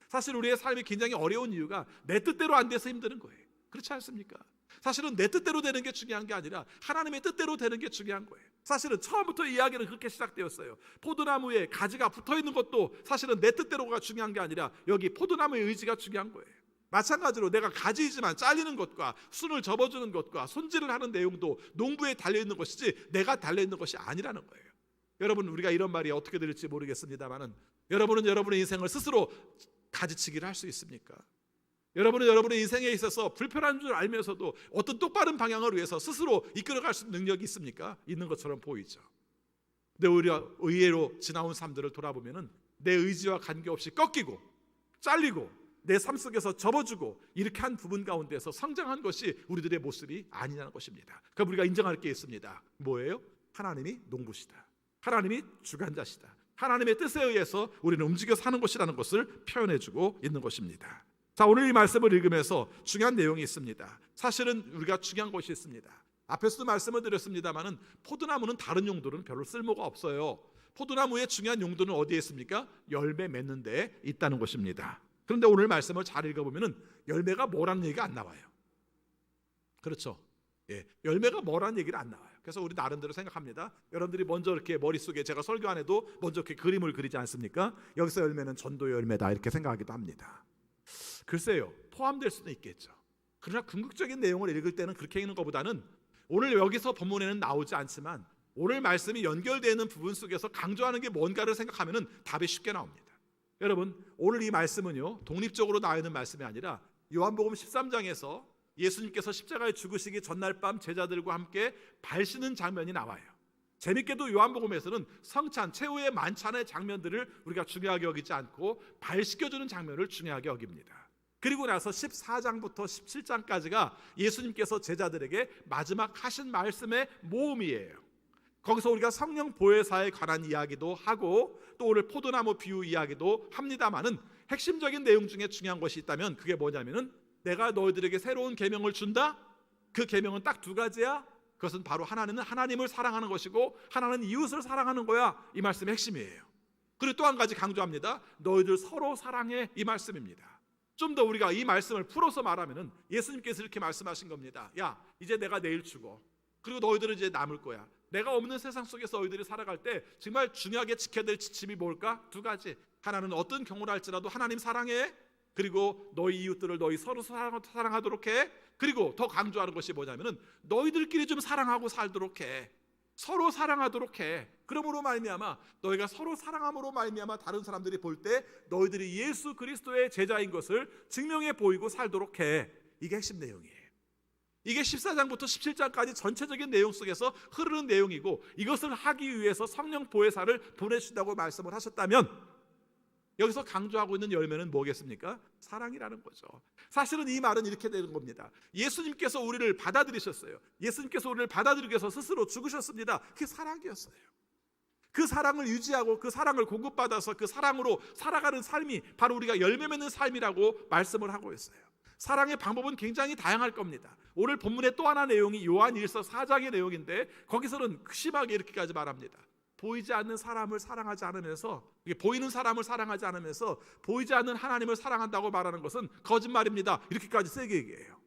사실 우리의 삶이 굉장히 어려운 이유가 내 뜻대로 안 돼서 힘드는 거예요. 그렇지 않습니까? 사실은 내 뜻대로 되는 게 중요한 게 아니라 하나님의 뜻대로 되는 게 중요한 거예요. 사실은 처음부터 이야기는 그렇게 시작되었어요. 포도나무에 가지가 붙어있는 것도 사실은 내 뜻대로가 중요한 게 아니라 여기 포도나무의 의지가 중요한 거예요. 마찬가지로 내가 가지이지만 잘리는 것과 순을 접어주는 것과 손질을 하는 내용도 농부에 달려있는 것이지 내가 달려있는 것이 아니라는 거예요. 여러분, 우리가 이런 말이 어떻게 들릴지 모르겠습니다만 여러분은 여러분의 인생을 스스로 가지치기를 할 수 있습니까? 여러분은 여러분의 인생에 있어서 불편한 줄 알면서도 어떤 똑바른 방향을 위해서 스스로 이끌어갈 수 있는 능력이 있습니까? 있는 것처럼 보이죠. 근데 오히려 의외로 지나온 삶들을 돌아보면은 내 의지와 관계없이 꺾이고 잘리고 내 삶 속에서 접어주고 이렇게 한 부분 가운데서 성장한 것이 우리들의 모습이 아니라는 것입니다. 그럼 우리가 인정할 게 있습니다. 뭐예요? 하나님이 농부시다. 하나님이 주관자시다. 하나님의 뜻에 의해서 우리는 움직여 사는 것이라는 것을 표현해주고 있는 것입니다. 자, 오늘 이 말씀을 읽으면서 중요한 내용이 있습니다. 사실은 우리가 중요한 것이 있습니다. 앞에서도 말씀을 드렸습니다마는 포도나무는 다른 용도는 별로 쓸모가 없어요. 포도나무의 중요한 용도는 어디에 있습니까? 열매 맺는 데 있다는 것입니다. 그런데 오늘 말씀을 잘 읽어보면 열매가 뭐라는 얘기가 안 나와요. 그렇죠? 예, 열매가 뭐라는 얘기를 안 나와요. 그래서 우리 나름대로 생각합니다. 여러분들이 먼저 이렇게 머릿속에 제가 설교 안 해도 먼저 이렇게 그림을 그리지 않습니까? 여기서 열매는 전도 열매다 이렇게 생각하기도 합니다. 글쎄요, 포함될 수도 있겠죠. 그러나 궁극적인 내용을 읽을 때는 그렇게 읽는 것보다는 오늘 여기서 본문에는 나오지 않지만 오늘 말씀이 연결되어 있는 부분 속에서 강조하는 게 뭔가를 생각하면 답이 쉽게 나옵니다. 여러분, 오늘 이 말씀은요 독립적으로 나와 있는 말씀이 아니라 요한복음 13장에서 예수님께서 십자가에 죽으시기 전날 밤 제자들과 함께 발시는 장면이 나와요. 재밌게도 요한복음에서는 성찬, 최후의 만찬의 장면들을 우리가 중요하게 여기지 않고 발시켜주는 장면을 중요하게 여깁니다. 그리고 나서 14장부터 17장까지가 예수님께서 제자들에게 마지막 하신 말씀의 모음이에요. 거기서 우리가 성령 보혜사에 관한 이야기도 하고 또 오늘 포도나무 비유 이야기도 합니다마는 핵심적인 내용 중에 중요한 것이 있다면 그게 뭐냐면은 내가 너희들에게 새로운 계명을 준다. 그 계명은 딱 두 가지야. 그것은 바로 하나는 하나님을 사랑하는 것이고 하나는 이웃을 사랑하는 거야. 이 말씀의 핵심이에요. 그리고 또 한 가지 강조합니다. 너희들 서로 사랑해. 이 말씀입니다. 좀 더 우리가 이 말씀을 풀어서 말하면은 예수님께서 이렇게 말씀하신 겁니다. 야, 이제 내가 내일 죽어. 그리고 너희들은 이제 남을 거야. 내가 없는 세상 속에서 너희들이 살아갈 때 정말 중요하게 지켜야 될 지침이 뭘까? 두 가지. 하나는 어떤 경우를 할지라도 하나님 사랑해. 그리고 너희 이웃들을 너희 서로 사랑하도록 해. 그리고 더 강조하는 것이 뭐냐면은 너희들끼리 좀 사랑하고 살도록 해. 서로 사랑하도록 해. 그러므로 말미암아 너희가 서로 사랑함으로 말미암아 다른 사람들이 볼 때 너희들이 예수 그리스도의 제자인 것을 증명해 보이고 살도록 해. 이게 핵심 내용이에요. 이게 14장부터 17장까지 전체적인 내용 속에서 흐르는 내용이고, 이것을 하기 위해서 성령 보혜사를 보내주신다고 말씀을 하셨다면 여기서 강조하고 있는 열매는 뭐겠습니까? 사랑이라는 거죠. 사실은 이 말은 이렇게 되는 겁니다. 예수님께서 우리를 받아들이셨어요. 예수님께서 우리를 받아들이기 위해서 스스로 죽으셨습니다. 그게 사랑이었어요. 그 사랑을 유지하고 그 사랑을 공급받아서 그 사랑으로 살아가는 삶이 바로 우리가 열매 맺는 삶이라고 말씀을 하고 있어요. 사랑의 방법은 굉장히 다양할 겁니다. 오늘 본문의 또 하나 내용이 요한일서 4장의 내용인데, 거기서는 심하게 이렇게까지 말합니다. 보이지 않는 사람을 사랑하지 않으면서, 보이는 사람을 사랑하지 않으면서 보이지 않는 하나님을 사랑한다고 말하는 것은 거짓말입니다. 이렇게까지 세게 얘기해요.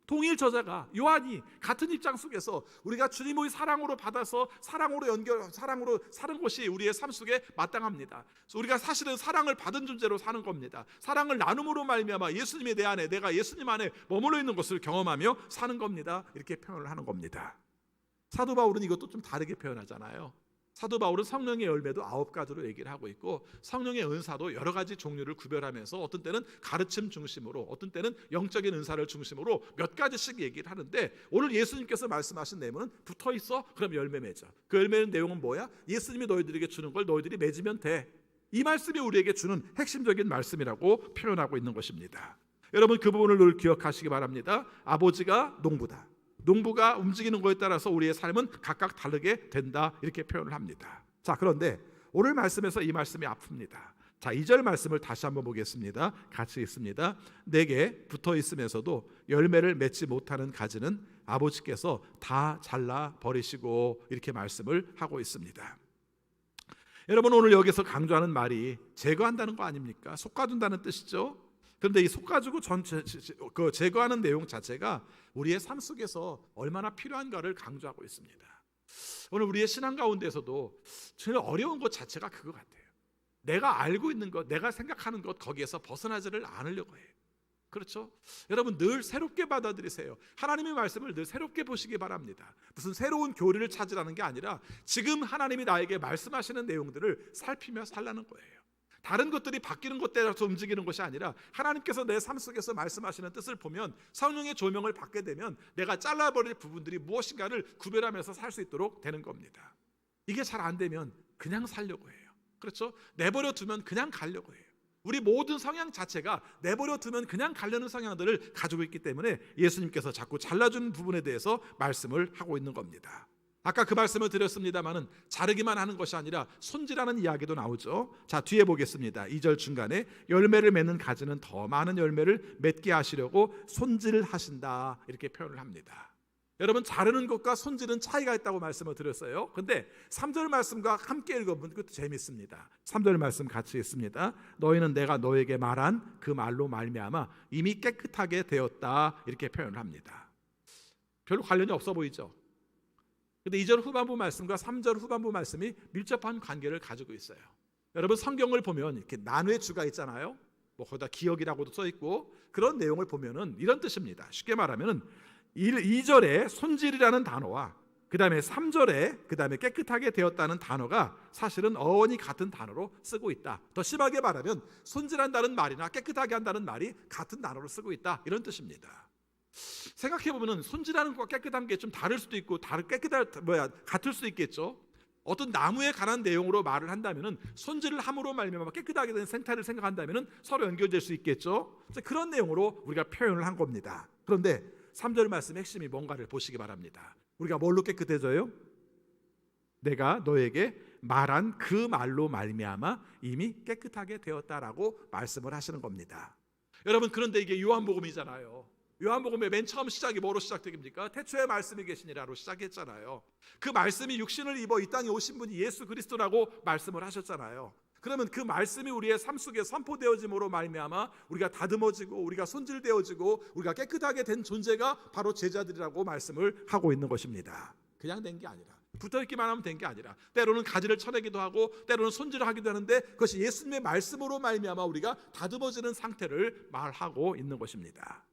동일 저자가, 요한이 같은 입장 속에서 우리가 주님의 사랑으로 받아서 사랑으로 사는 것이 우리의 삶 속에 마땅합니다. 그래서 우리가 사실은 사랑을 받은 존재로 사는 겁니다. 사랑을 나눔으로 말미암아 예수님이 내 안에, 내가 예수님 안에 머물러 있는 것을 경험하며 사는 겁니다. 이렇게 표현을 하는 겁니다. 사도 바울은 이것도 좀 다르게 표현하잖아요. 사도 바울은 성령의 열매도 9가지로 얘기를 하고 있고, 성령의 은사도 여러 가지 종류를 구별하면서 어떤 때는 가르침 중심으로, 어떤 때는 영적인 은사를 중심으로 몇 가지씩 얘기를 하는데, 오늘 예수님께서 말씀하신 내용은 붙어 있어? 그럼 열매 맺어. 그 열매의 내용은 뭐야? 예수님이 너희들에게 주는 걸 너희들이 맺으면 돼. 이 말씀이 우리에게 주는 핵심적인 말씀이라고 표현하고 있는 것입니다. 여러분, 그 부분을 늘 기억하시기 바랍니다. 아버지가 농부다. 농부가 움직이는 것에 따라서 우리의 삶은 각각 다르게 된다, 이렇게 표현을 합니다. 자, 그런데 오늘 말씀에서 이 말씀이 아픕니다. 자, 2절 말씀을 다시 한번 보겠습니다. 같이 읽습니다. 내게 붙어 있으면서도 열매를 맺지 못하는 가지는 아버지께서 다 잘라 버리시고, 이렇게 말씀을 하고 있습니다. 여러분, 오늘 여기서 강조하는 말이 제거한다는 거 아닙니까? 솎아준다는 뜻이죠. 그런데 이 솎아주고 그 제거하는 내용 자체가 우리의 삶 속에서 얼마나 필요한가를 강조하고 있습니다. 오늘 우리의 신앙 가운데서도 제일 어려운 것 자체가 그거 같아요. 내가 알고 있는 것, 내가 생각하는 것, 거기에서 벗어나지를 않으려고 해요. 그렇죠? 여러분, 늘 새롭게 받아들이세요. 하나님의 말씀을 늘 새롭게 보시기 바랍니다. 무슨 새로운 교리를 찾으라는 게 아니라 지금 하나님이 나에게 말씀하시는 내용들을 살피며 살라는 거예요. 다른 것들이 바뀌는 것 따라서 움직이는 것이 아니라 하나님께서 내 삶 속에서 말씀하시는 뜻을 보면, 성령의 조명을 받게 되면 내가 잘라버릴 부분들이 무엇인가를 구별하면서 살 수 있도록 되는 겁니다. 이게 잘 안 되면 그냥 살려고 해요. 그렇죠? 내버려 두면 그냥 가려고 해요. 우리 모든 성향 자체가 내버려 두면 그냥 가려는 성향들을 가지고 있기 때문에 예수님께서 자꾸 잘라주는 부분에 대해서 말씀을 하고 있는 겁니다. 아까 그 말씀을 드렸습니다마는 자르기만 하는 것이 아니라 손질하는 이야기도 나오죠. 자, 뒤에 보겠습니다. 2절 중간에 열매를 맺는 가지는 더 많은 열매를 맺게 하시려고 손질하신다, 이렇게 표현을 합니다. 여러분, 자르는 것과 손질은 차이가 있다고 말씀을 드렸어요. 근데 3절 말씀과 함께 읽어보면 그것도 재밌습니다. 3절 말씀 같이 읽습니다. 너희는 내가 너에게 말한 그 말로 말미암아 이미 깨끗하게 되었다, 이렇게 표현을 합니다. 별로 관련이 없어 보이죠? 근데 2절 후반부 말씀과 3절 후반부 말씀이 밀접한 관계를 가지고 있어요. 여러분, 성경을 보면 이렇게 난회 주가 있잖아요. 뭐 거기다 기억이라고도 써 있고, 그런 내용을 보면은 이런 뜻입니다. 쉽게 말하면은 2절에 손질이라는 단어와 그 다음에 3절에 그 다음에 깨끗하게 되었다는 단어가 사실은 어원이 같은 단어로 쓰고 있다. 더 심하게 말하면 손질한다는 말이나 깨끗하게 한다는 말이 같은 단어로 쓰고 있다, 이런 뜻입니다. 생각해보면 손질하는 것과 깨끗한 게 좀 다를 수도 있고 같을 수도 있겠죠. 어떤 나무에 관한 내용으로 말을 한다면 손질을 함으로 말미암아 깨끗하게 된 생태를 생각한다면 서로 연결될 수 있겠죠. 그런 내용으로 우리가 표현을 한 겁니다. 그런데 3절 말씀의 핵심이 뭔가를 보시기 바랍니다. 우리가 뭘로 깨끗해져요? 내가 너에게 말한 그 말로 말미암아 이미 깨끗하게 되었다라고 말씀을 하시는 겁니다. 여러분, 그런데 이게 요한복음이잖아요. 요한복음의 맨 처음 시작이 뭐로 시작됩니까? 태초에 말씀이 계시니라로 시작했잖아요. 그 말씀이 육신을 입어 이 땅에 오신 분이 예수 그리스도라고 말씀을 하셨잖아요. 그러면 그 말씀이 우리의 삶 속에 선포되어짐으로 말미암아 우리가 다듬어지고 우리가 손질되어지고 우리가 깨끗하게 된 존재가 바로 제자들이라고 말씀을 하고 있는 것입니다. 그냥 된 게 아니라, 붙어있기만 하면 된 게 아니라, 때로는 가지를 쳐내기도 하고 때로는 손질을 하기도 하는데, 그것이 예수님의 말씀으로 말미암아 우리가 다듬어지는 상태를 말하고 있는 것입니다.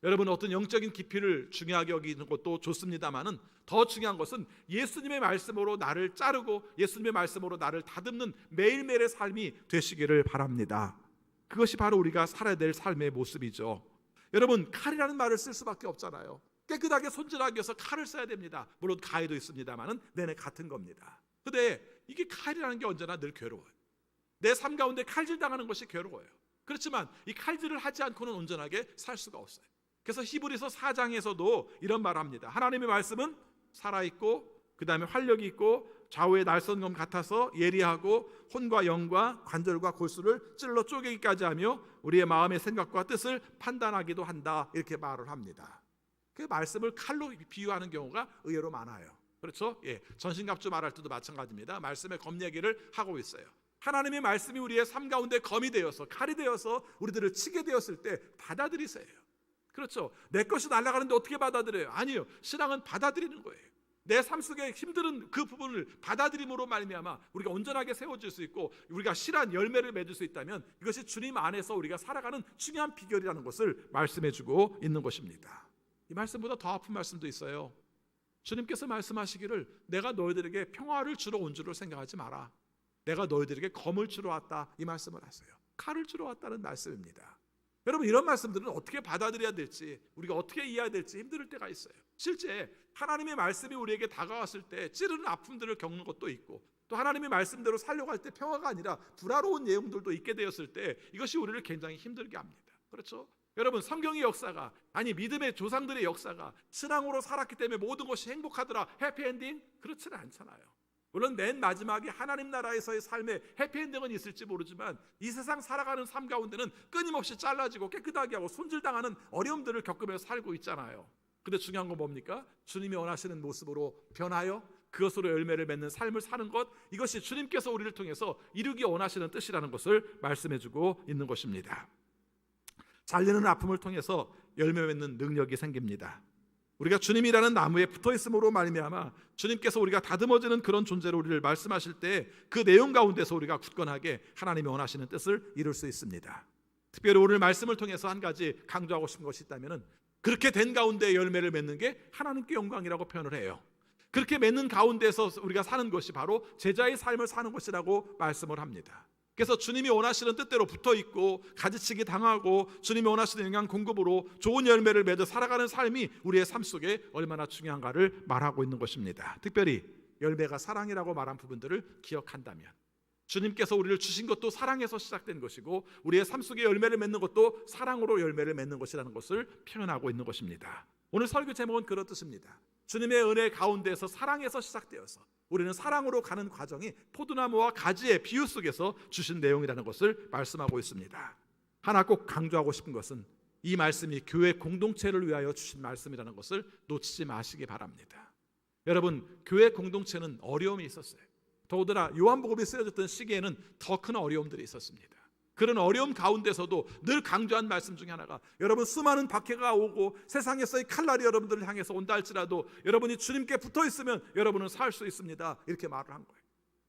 여러분 어떤 영적인 깊이를 중요하게 여기는 것도 좋습니다만은 더 중요한 것은 예수님의 말씀으로 나를 자르고 예수님의 말씀으로 나를 다듬는 매일매일의 삶이 되시기를 바랍니다. 그것이 바로 우리가 살아야 될 삶의 모습이죠. 여러분 칼이라는 말을 쓸 수밖에 없잖아요. 깨끗하게 손질하기 위해서 칼을 써야 됩니다. 물론 가위도 있습니다만은 내내 같은 겁니다. 근데 이게 칼이라는 게 언제나 늘 괴로워요. 내 삶 가운데 칼질 당하는 것이 괴로워요. 그렇지만 이 칼질을 하지 않고는 온전하게 살 수가 없어요. 그래서 히브리서 4장에서도 이런 말을 합니다. 하나님의 말씀은 살아있고 그 다음에 활력이 있고 좌우의 날선검 같아서 예리하고 혼과 영과 관절과 골수를 찔러 쪼개기까지 하며 우리의 마음의 생각과 뜻을 판단하기도 한다. 이렇게 말을 합니다. 그 말씀을 칼로 비유하는 경우가 의외로 많아요. 그렇죠? 예, 전신갑주 말할 때도 마찬가지입니다. 말씀의 검 얘기를 하고 있어요. 하나님의 말씀이 우리의 삶 가운데 검이 되어서 칼이 되어서 우리들을 치게 되었을 때 받아들이세요. 그렇죠? 내 것이 날아가는데 어떻게 받아들여요? 아니요. 신앙은 받아들이는 거예요. 내 삶 속에 힘든 그 부분을 받아들임으로 말미암아 우리가 온전하게 세워질 수 있고 우리가 실한 열매를 맺을 수 있다면 이것이 주님 안에서 우리가 살아가는 중요한 비결이라는 것을 말씀해주고 있는 것입니다. 이 말씀보다 더 아픈 말씀도 있어요. 주님께서 말씀하시기를 내가 너희들에게 평화를 주러 온 줄을 생각하지 마라. 내가 너희들에게 검을 주러 왔다. 이 말씀을 하세요. 칼을 주러 왔다는 말씀입니다. 여러분 이런 말씀들은 어떻게 받아들여야 될지 우리가 어떻게 이해해야 될지 힘들 때가 있어요. 실제 하나님의 말씀이 우리에게 다가왔을 때 찌르는 아픔들을 겪는 것도 있고 또 하나님의 말씀대로 살려고 할 때 평화가 아니라 불화로운 내용들도 있게 되었을 때 이것이 우리를 굉장히 힘들게 합니다. 그렇죠? 여러분 성경의 역사가 아니 믿음의 조상들의 역사가 신앙으로 살았기 때문에 모든 것이 행복하더라 해피엔딩? 그렇지는 않잖아요. 물론 맨 마지막에 하나님 나라에서의 삶의 해피엔딩은 있을지 모르지만 이 세상 살아가는 삶 가운데는 끊임없이 잘라지고 깨끗하게 하고 손질당하는 어려움들을 겪으면서 살고 있잖아요. 근데 중요한 건 뭡니까? 주님이 원하시는 모습으로 변하여 그것으로 열매를 맺는 삶을 사는 것, 이것이 주님께서 우리를 통해서 이루기 원하시는 뜻이라는 것을 말씀해주고 있는 것입니다. 잘리는 아픔을 통해서 열매 맺는 능력이 생깁니다. 우리가 주님이라는 나무에 붙어있음으로 말미암아 주님께서 우리가 다듬어지는 그런 존재로 우리를 말씀하실 때 그 내용 가운데서 우리가 굳건하게 하나님이 원하시는 뜻을 이룰 수 있습니다. 특별히 오늘 말씀을 통해서 한 가지 강조하고 싶은 것이 있다면 그렇게 된 가운데 열매를 맺는 게 하나님께 영광이라고 표현을 해요. 그렇게 맺는 가운데서 우리가 사는 것이 바로 제자의 삶을 사는 것이라고 말씀을 합니다. 그래서 주님이 원하시는 뜻대로 붙어있고 가지치기 당하고 주님이 원하시는 영양 공급으로 좋은 열매를 맺어 살아가는 삶이 우리의 삶 속에 얼마나 중요한가를 말하고 있는 것입니다. 특별히 열매가 사랑이라고 말한 부분들을 기억한다면 주님께서 우리를 주신 것도 사랑에서 시작된 것이고 우리의 삶 속에 열매를 맺는 것도 사랑으로 열매를 맺는 것이라는 것을 표현하고 있는 것입니다. 오늘 설교 제목은 그렇듯입니다. 주님의 은혜 가운데서 사랑에서 시작되어서 우리는 사랑으로 가는 과정이 포도나무와 가지의 비유 속에서 주신 내용이라는 것을 말씀하고 있습니다. 하나 꼭 강조하고 싶은 것은 이 말씀이 교회 공동체를 위하여 주신 말씀이라는 것을 놓치지 마시기 바랍니다. 여러분 교회 공동체는 어려움이 있었어요. 더군다나 요한복음이 쓰여졌던 시기에는 더 큰 어려움들이 있었습니다. 그런 어려움 가운데서도 늘 강조한 말씀 중에 하나가 여러분 수많은 박해가 오고 세상에서의 칼날이 여러분들을 향해서 온다 할지라도 여러분이 주님께 붙어 있으면 여러분은 살 수 있습니다. 이렇게 말을 한 거예요.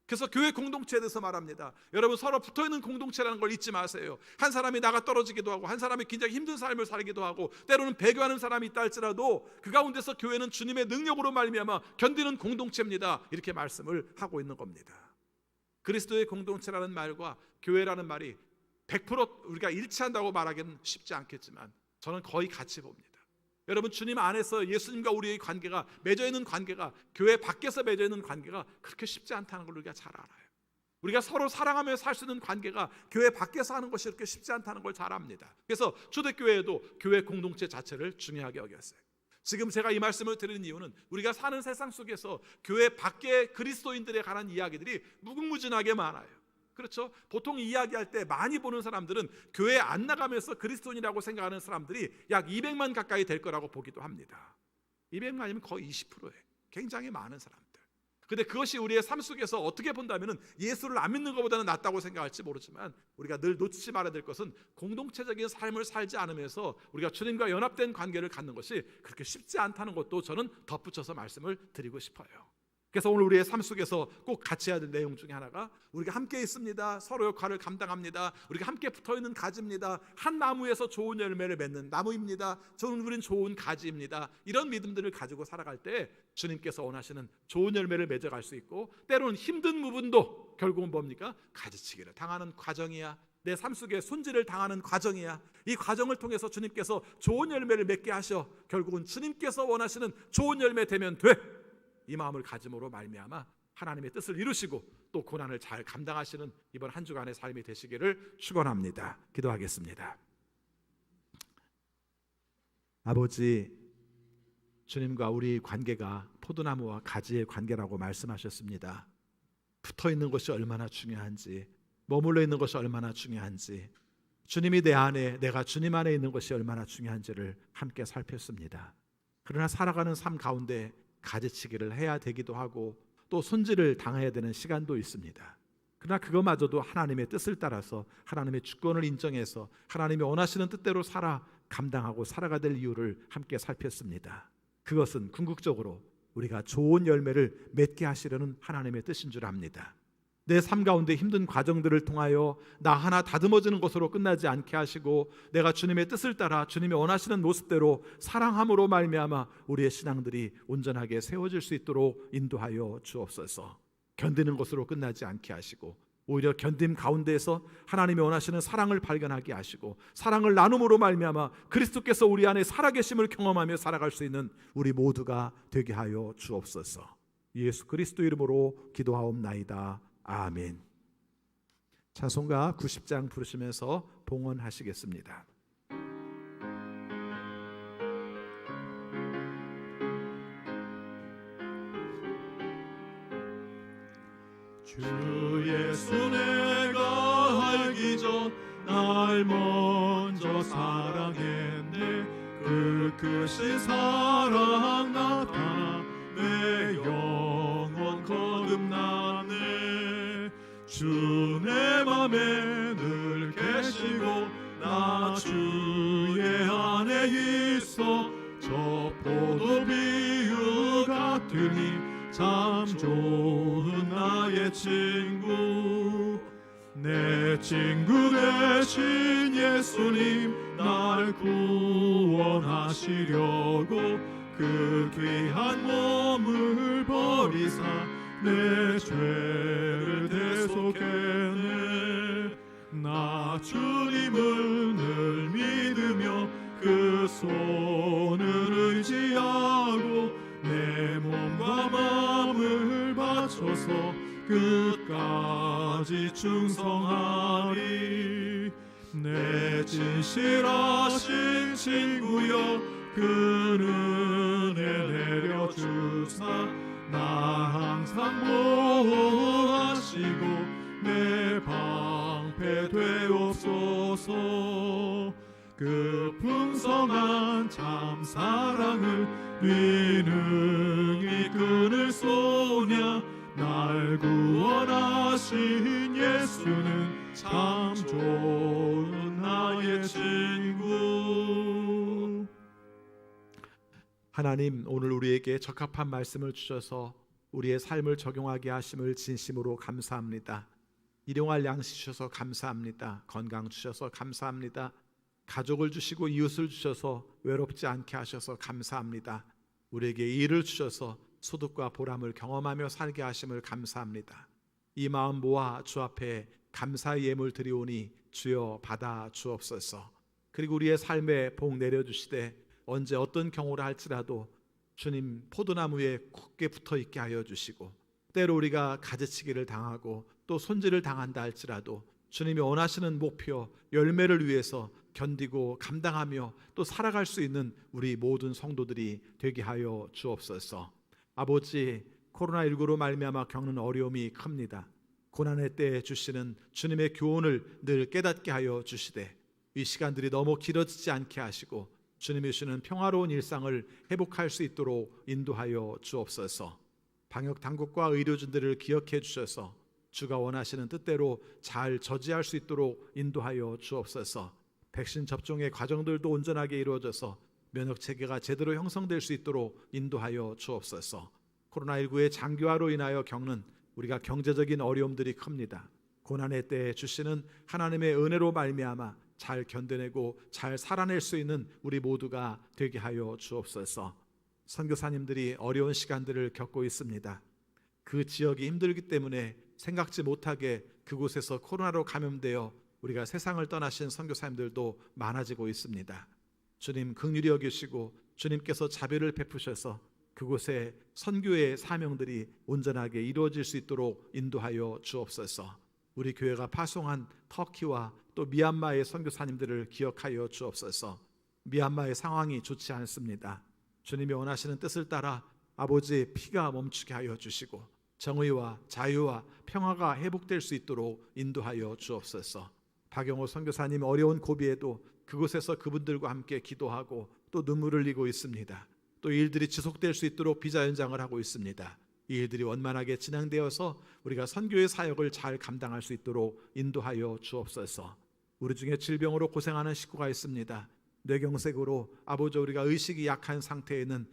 그래서 교회 공동체에 대해서 말합니다. 여러분 서로 붙어 있는 공동체라는 걸 잊지 마세요. 한 사람이 나가 떨어지기도 하고 한 사람이 굉장히 힘든 삶을 살기도 하고 때로는 배교하는 사람이 있다 할지라도 그 가운데서 교회는 주님의 능력으로 말미암아 견디는 공동체입니다. 이렇게 말씀을 하고 있는 겁니다. 그리스도의 공동체라는 말과 교회라는 말이 100% 우리가 일치한다고 말하기는 쉽지 않겠지만 저는 거의 같이 봅니다. 여러분 주님 안에서 예수님과 우리의 관계가 맺어 있는 관계가 교회 밖에서 맺어 있는 관계가 그렇게 쉽지 않다는 걸 우리가 잘 알아요. 우리가 서로 사랑하며 살 수 있는 관계가 교회 밖에서 하는 것이 그렇게 쉽지 않다는 걸 잘 압니다. 그래서 초대교회에도 교회 공동체 자체를 중요하게 여겼어요. 지금 제가 이 말씀을 드리는 이유는 우리가 사는 세상 속에서 교회 밖의 그리스도인들에 관한 이야기들이 무궁무진하게 많아요. 그렇죠? 보통 이야기할 때 많이 보는 사람들은 교회 안 나가면서 그리스도인이라고 생각하는 사람들이 약 200만 가까이 될 거라고 보기도 합니다. 200만이면 거의 20%예요. 굉장히 많은 사람들. 근데 그것이 우리의 삶 속에서 어떻게 본다면 예수를 안 믿는 것보다는 낫다고 생각할지 모르지만 우리가 늘 놓치지 말아야 될 것은 공동체적인 삶을 살지 않으면서 우리가 주님과 연합된 관계를 갖는 것이 그렇게 쉽지 않다는 것도 저는 덧붙여서 말씀을 드리고 싶어요. 그래서 오늘 우리의 삶 속에서 꼭 같이 해야 될 내용 중에 하나가 우리가 함께 있습니다. 서로 역할을 감당합니다. 우리가 함께 붙어있는 가지입니다. 한 나무에서 좋은 열매를 맺는 나무입니다. 우리는 좋은 가지입니다. 이런 믿음들을 가지고 살아갈 때 주님께서 원하시는 좋은 열매를 맺어갈 수 있고, 때로는 힘든 부분도 결국은 뭡니까? 가지치기를 당하는 과정이야. 내 삶 속에 손질을 당하는 과정이야. 이 과정을 통해서 주님께서 좋은 열매를 맺게 하셔 결국은 주님께서 원하시는 좋은 열매 되면 돼. 이 마음을 가짐으로 말미암아 하나님의 뜻을 이루시고 또 고난을 잘 감당하시는 이번 한 주간의 삶이 되시기를 축원합니다. 기도하겠습니다. 아버지, 주님과 우리 관계가 포도나무와 가지의 관계라고 말씀하셨습니다. 붙어있는 것이 얼마나 중요한지, 머물러 있는 것이 얼마나 중요한지, 주님이 내 안에, 내가 주님 안에 있는 것이 얼마나 중요한지를 함께 살폈습니다. 그러나 살아가는 삶 가운데 가지치기를 해야 되기도 하고 또 손질을 당해야 되는 시간도 있습니다. 그러나 그것마저도 하나님의 뜻을 따라서 하나님의 주권을 인정해서 하나님이 원하시는 뜻대로 감당하고 살아가야 될 이유를 함께 살폈습니다. 그것은 궁극적으로 우리가 좋은 열매를 맺게 하시려는 하나님의 뜻인 줄 압니다. 내 삶 가운데 힘든 과정들을 통하여 나 하나 다듬어지는 것으로 끝나지 않게 하시고 내가 주님의 뜻을 따라 주님이 원하시는 모습대로 사랑함으로 말미암아 우리의 신앙들이 온전하게 세워질 수 있도록 인도하여 주옵소서. 견디는 것으로 끝나지 않게 하시고 오히려 견딤 가운데에서 하나님이 원하시는 사랑을 발견하게 하시고 사랑을 나눔으로 말미암아 그리스도께서 우리 안에 살아계심을 경험하며 살아갈 수 있는 우리 모두가 되게 하여 주옵소서. 예수 그리스도 이름으로 기도하옵나이다. 아멘. 찬송가 90장 부르시면서 봉헌하시겠습니다. 주 예수 내가 알기 전 날 먼저 사랑했네. 그 크신 사랑 나타나 내 영혼 거듭나네. 주 내 맘에 늘 계시고 나 주의 안에 있어. 저 포도 비유 같으니 참 좋은 나의 친구. 내 친구 되신 예수님 날 구원하시려고 그 귀한 몸을 버리사 내 죄를 대속했네. 나 주님을 늘 믿으며 그 손을 의지하고 내 몸과 마음을 바쳐서 끝까지 충성하리. 내 진실하신 친구여 그 은혜 내려주사 나 항상 보호하시고 내 방패 되옵소서. 그 풍성한 참 사랑을 네 능히 끊을 소냐. 날 구원하신 예수는 참 좋은 나의 친구. 하나님, 오늘 우리에게 적합한 말씀을 주셔서 우리의 삶을 적용하게 하심을 진심으로 감사합니다. 일용할 양식 주셔서 감사합니다. 건강 주셔서 감사합니다. 가족을 주시고 이웃을 주셔서 외롭지 않게 하셔서 감사합니다. 우리에게 일을 주셔서 소득과 보람을 경험하며 살게 하심을 감사합니다. 이 마음 모아 주 앞에 감사의 예물 드리오니 주여 받아 주옵소서. 그리고 우리의 삶에 복 내려주시되 언제 어떤 경우를 할지라도 주님 포도나무에 굳게 붙어 있게 하여 주시고, 때로 우리가 가지치기를 당하고 또 손질을 당한다 할지라도 주님이 원하시는 목표 열매를 위해서 견디고 감당하며 또 살아갈 수 있는 우리 모든 성도들이 되게 하여 주옵소서. 아버지, 코로나19로 말미암아 겪는 어려움이 큽니다. 고난의 때에 주시는 주님의 교훈을 늘 깨닫게 하여 주시되 이 시간들이 너무 길어지지 않게 하시고 주님이 주시는 평화로운 일상을 회복할 수 있도록 인도하여 주옵소서. 방역 당국과 의료진들을 기억해 주셔서 주가 원하시는 뜻대로 잘 저지할 수 있도록 인도하여 주옵소서. 백신 접종의 과정들도 온전하게 이루어져서 면역 체계가 제대로 형성될 수 있도록 인도하여 주옵소서. 코로나19의 장기화로 인하여 겪는 우리가 경제적인 어려움들이 큽니다. 고난의 때에 주시는 하나님의 은혜로 말미암아 잘 견뎌내고 잘 살아낼 수 있는 우리 모두가 되게 하여 주옵소서. 선교사님들이 어려운 시간들을 겪고 있습니다. 그 지역이 힘들기 때문에 생각지 못하게 그곳에서 코로나로 감염되어 우리가 세상을 떠나신 선교사님들도 많아지고 있습니다. 주님 긍휼히 여기시고 주님께서 자비를 베푸셔서 그곳에 선교의 사명들이 온전하게 이루어질 수 있도록 인도하여 주옵소서. 우리 교회가 파송한 터키와 또 미얀마의 선교사님들을 기억하여 주옵소서. 미얀마의 상황이 좋지 않습니다. 주님이 원하시는 뜻을 따라 아버지의 피가 멈추게 하여 주시고 정의와 자유와 평화가 회복될 수 있도록 인도하여 주옵소서. 박영호 선교사님 어려운 고비에도 그곳에서 그분들과 함께 기도하고 또 눈물을 흘리고 있습니다. 또 일들이 지속될 수 있도록 비자 연장을 하고 있습니다. 이 일들이 원만하게 진행되어서 우리가 선교의 사역을 잘 감당할 수 있도록 인도하여 주옵소서. 우리 중에 질병으로 고생하는 식구가 있습니다. 뇌경색으로 아버지 우리가 의식이 약한 상태에 있는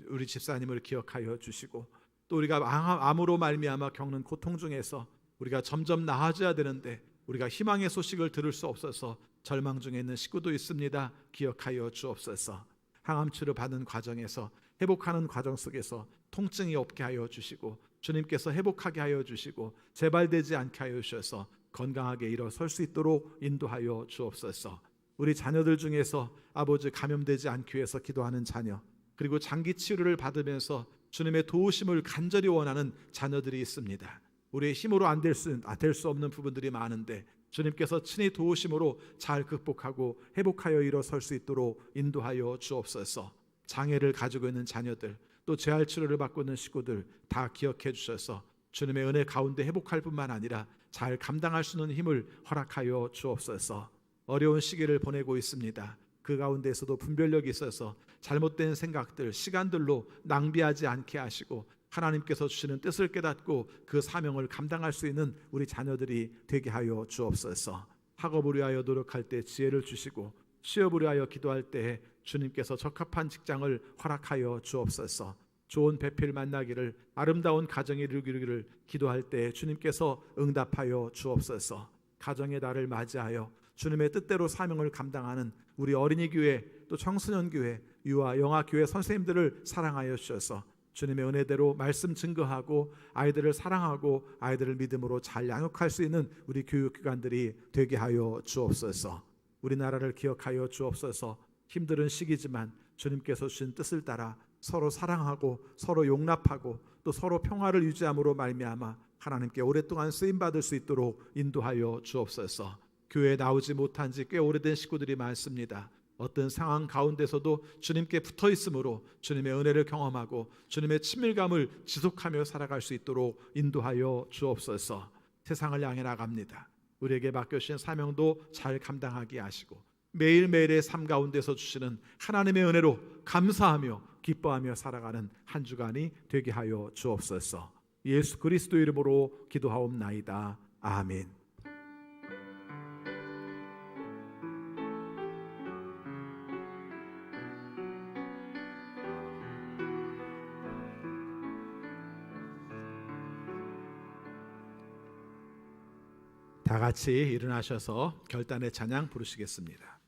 우리 집사님을 기억하여 주시고 또 우리가 암으로 말미암아 겪는 고통 중에서 우리가 점점 나아져야 되는데 우리가 희망의 소식을 들을 수 없어서 절망 중에 있는 식구도 있습니다. 기억하여 주옵소서. 항암 치료 받는 과정에서 회복하는 과정 속에서 통증이 없게 하여 주시고 주님께서 회복하게 하여 주시고 재발되지 않게 하여 주셔서 건강하게 일어설 수 있도록 인도하여 주옵소서. 우리 자녀들 중에서 아버지 감염되지 않기 위해서 기도하는 자녀, 그리고 장기 치료를 받으면서 주님의 도우심을 간절히 원하는 자녀들이 있습니다. 우리의 힘으로 될 수 없는 부분들이 많은데 주님께서 친히 도우심으로 잘 극복하고 회복하여 일어설 수 있도록 인도하여 주옵소서. 장애를 가지고 있는 자녀들, 또 재활 치료를 받고 있는 식구들 다 기억해 주셔서 주님의 은혜 가운데 회복할 뿐만 아니라 잘 감당할 수 있는 힘을 허락하여 주옵소서. 어려운 시기를 보내고 있습니다. 그 가운데에서도 분별력이 있어서 잘못된 생각들, 시간들로 낭비하지 않게 하시고 하나님께서 주시는 뜻을 깨닫고 그 사명을 감당할 수 있는 우리 자녀들이 되게 하여 주옵소서. 학업을 위하여 노력할 때 지혜를 주시고 취업을 위하여 기도할 때 주님께서 적합한 직장을 허락하여 주옵소서. 좋은 배필 만나기를, 아름다운 가정이 이루기를 기도할 때 주님께서 응답하여 주옵소서. 가정의 날을 맞이하여 주님의 뜻대로 사명을 감당하는 우리 어린이 교회, 또 청소년 교회, 유아 영아 교회 선생님들을 사랑하여 주셔서 주님의 은혜대로 말씀 증거하고 아이들을 사랑하고 아이들을 믿음으로 잘 양육할 수 있는 우리 교육기관들이 되게 하여 주옵소서. 우리나라를 기억하여 주옵소서. 힘든 시기지만 주님께서 주신 뜻을 따라 서로 사랑하고 서로 용납하고 또 서로 평화를 유지함으로 말미암아 하나님께 오랫동안 쓰임받을 수 있도록 인도하여 주옵소서. 교회에 나오지 못한 지 꽤 오래된 식구들이 많습니다. 어떤 상황 가운데서도 주님께 붙어 있으므로 주님의 은혜를 경험하고 주님의 친밀감을 지속하며 살아갈 수 있도록 인도하여 주옵소서. 세상을 향해 나갑니다. 우리에게 맡겨주신 사명도 잘 감당하게 하시고 매일매일의 삶 가운데서 주시는 하나님의 은혜로 감사하며 기뻐하며 살아가는 한 주간이 되게 하여 주옵소서. 예수 그리스도 이름으로 기도하옵나이다. 아멘. 다 같이 일어나셔서 결단의 찬양 부르시겠습니다.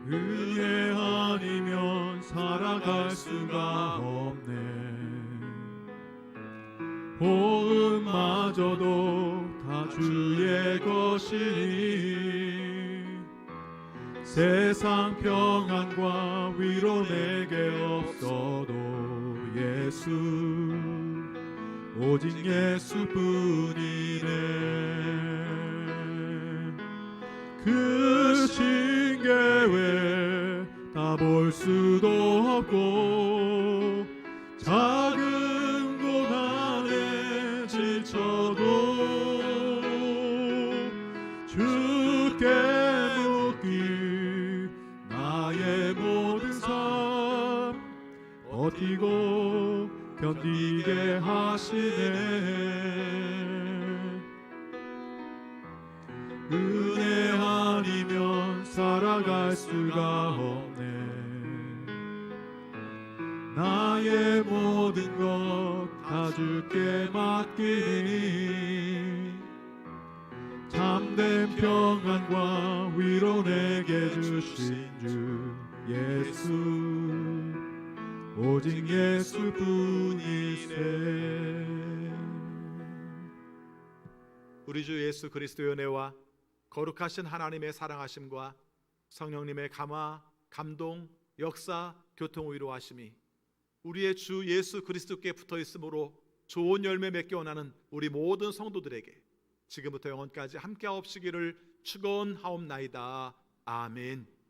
은혜 아니면 살아갈 수가 없네. 호흡마저도 다 주의 것이니 세상 평안과 위로 내게 없어도 예수 오직 예수뿐이네. 그 신계회 다 볼 수도 없고 작은 고난에 지쳐도 주께 묻기 나의 모든 삶 버티고 견디게 하시네. 은혜 아니면 살아갈 수가 없네. 나의 모든 것 다 주께 맡기니 참된 평안과 위로 내게 주신 주 예수, 오직 예수뿐이세. 우리 주 예수 그리스도의 은혜와 거룩하신 하나님의 사랑하심과 성령님의 감화, 감동, 역사, 교통 위로하심이 우리의 주 예수 그리스도께 붙어 있으므로 좋은 열매 맺게 원하는 우리 모든 성도들에게 지금부터 영원까지 함께하옵시기를 축원하옵나이다. 아멘.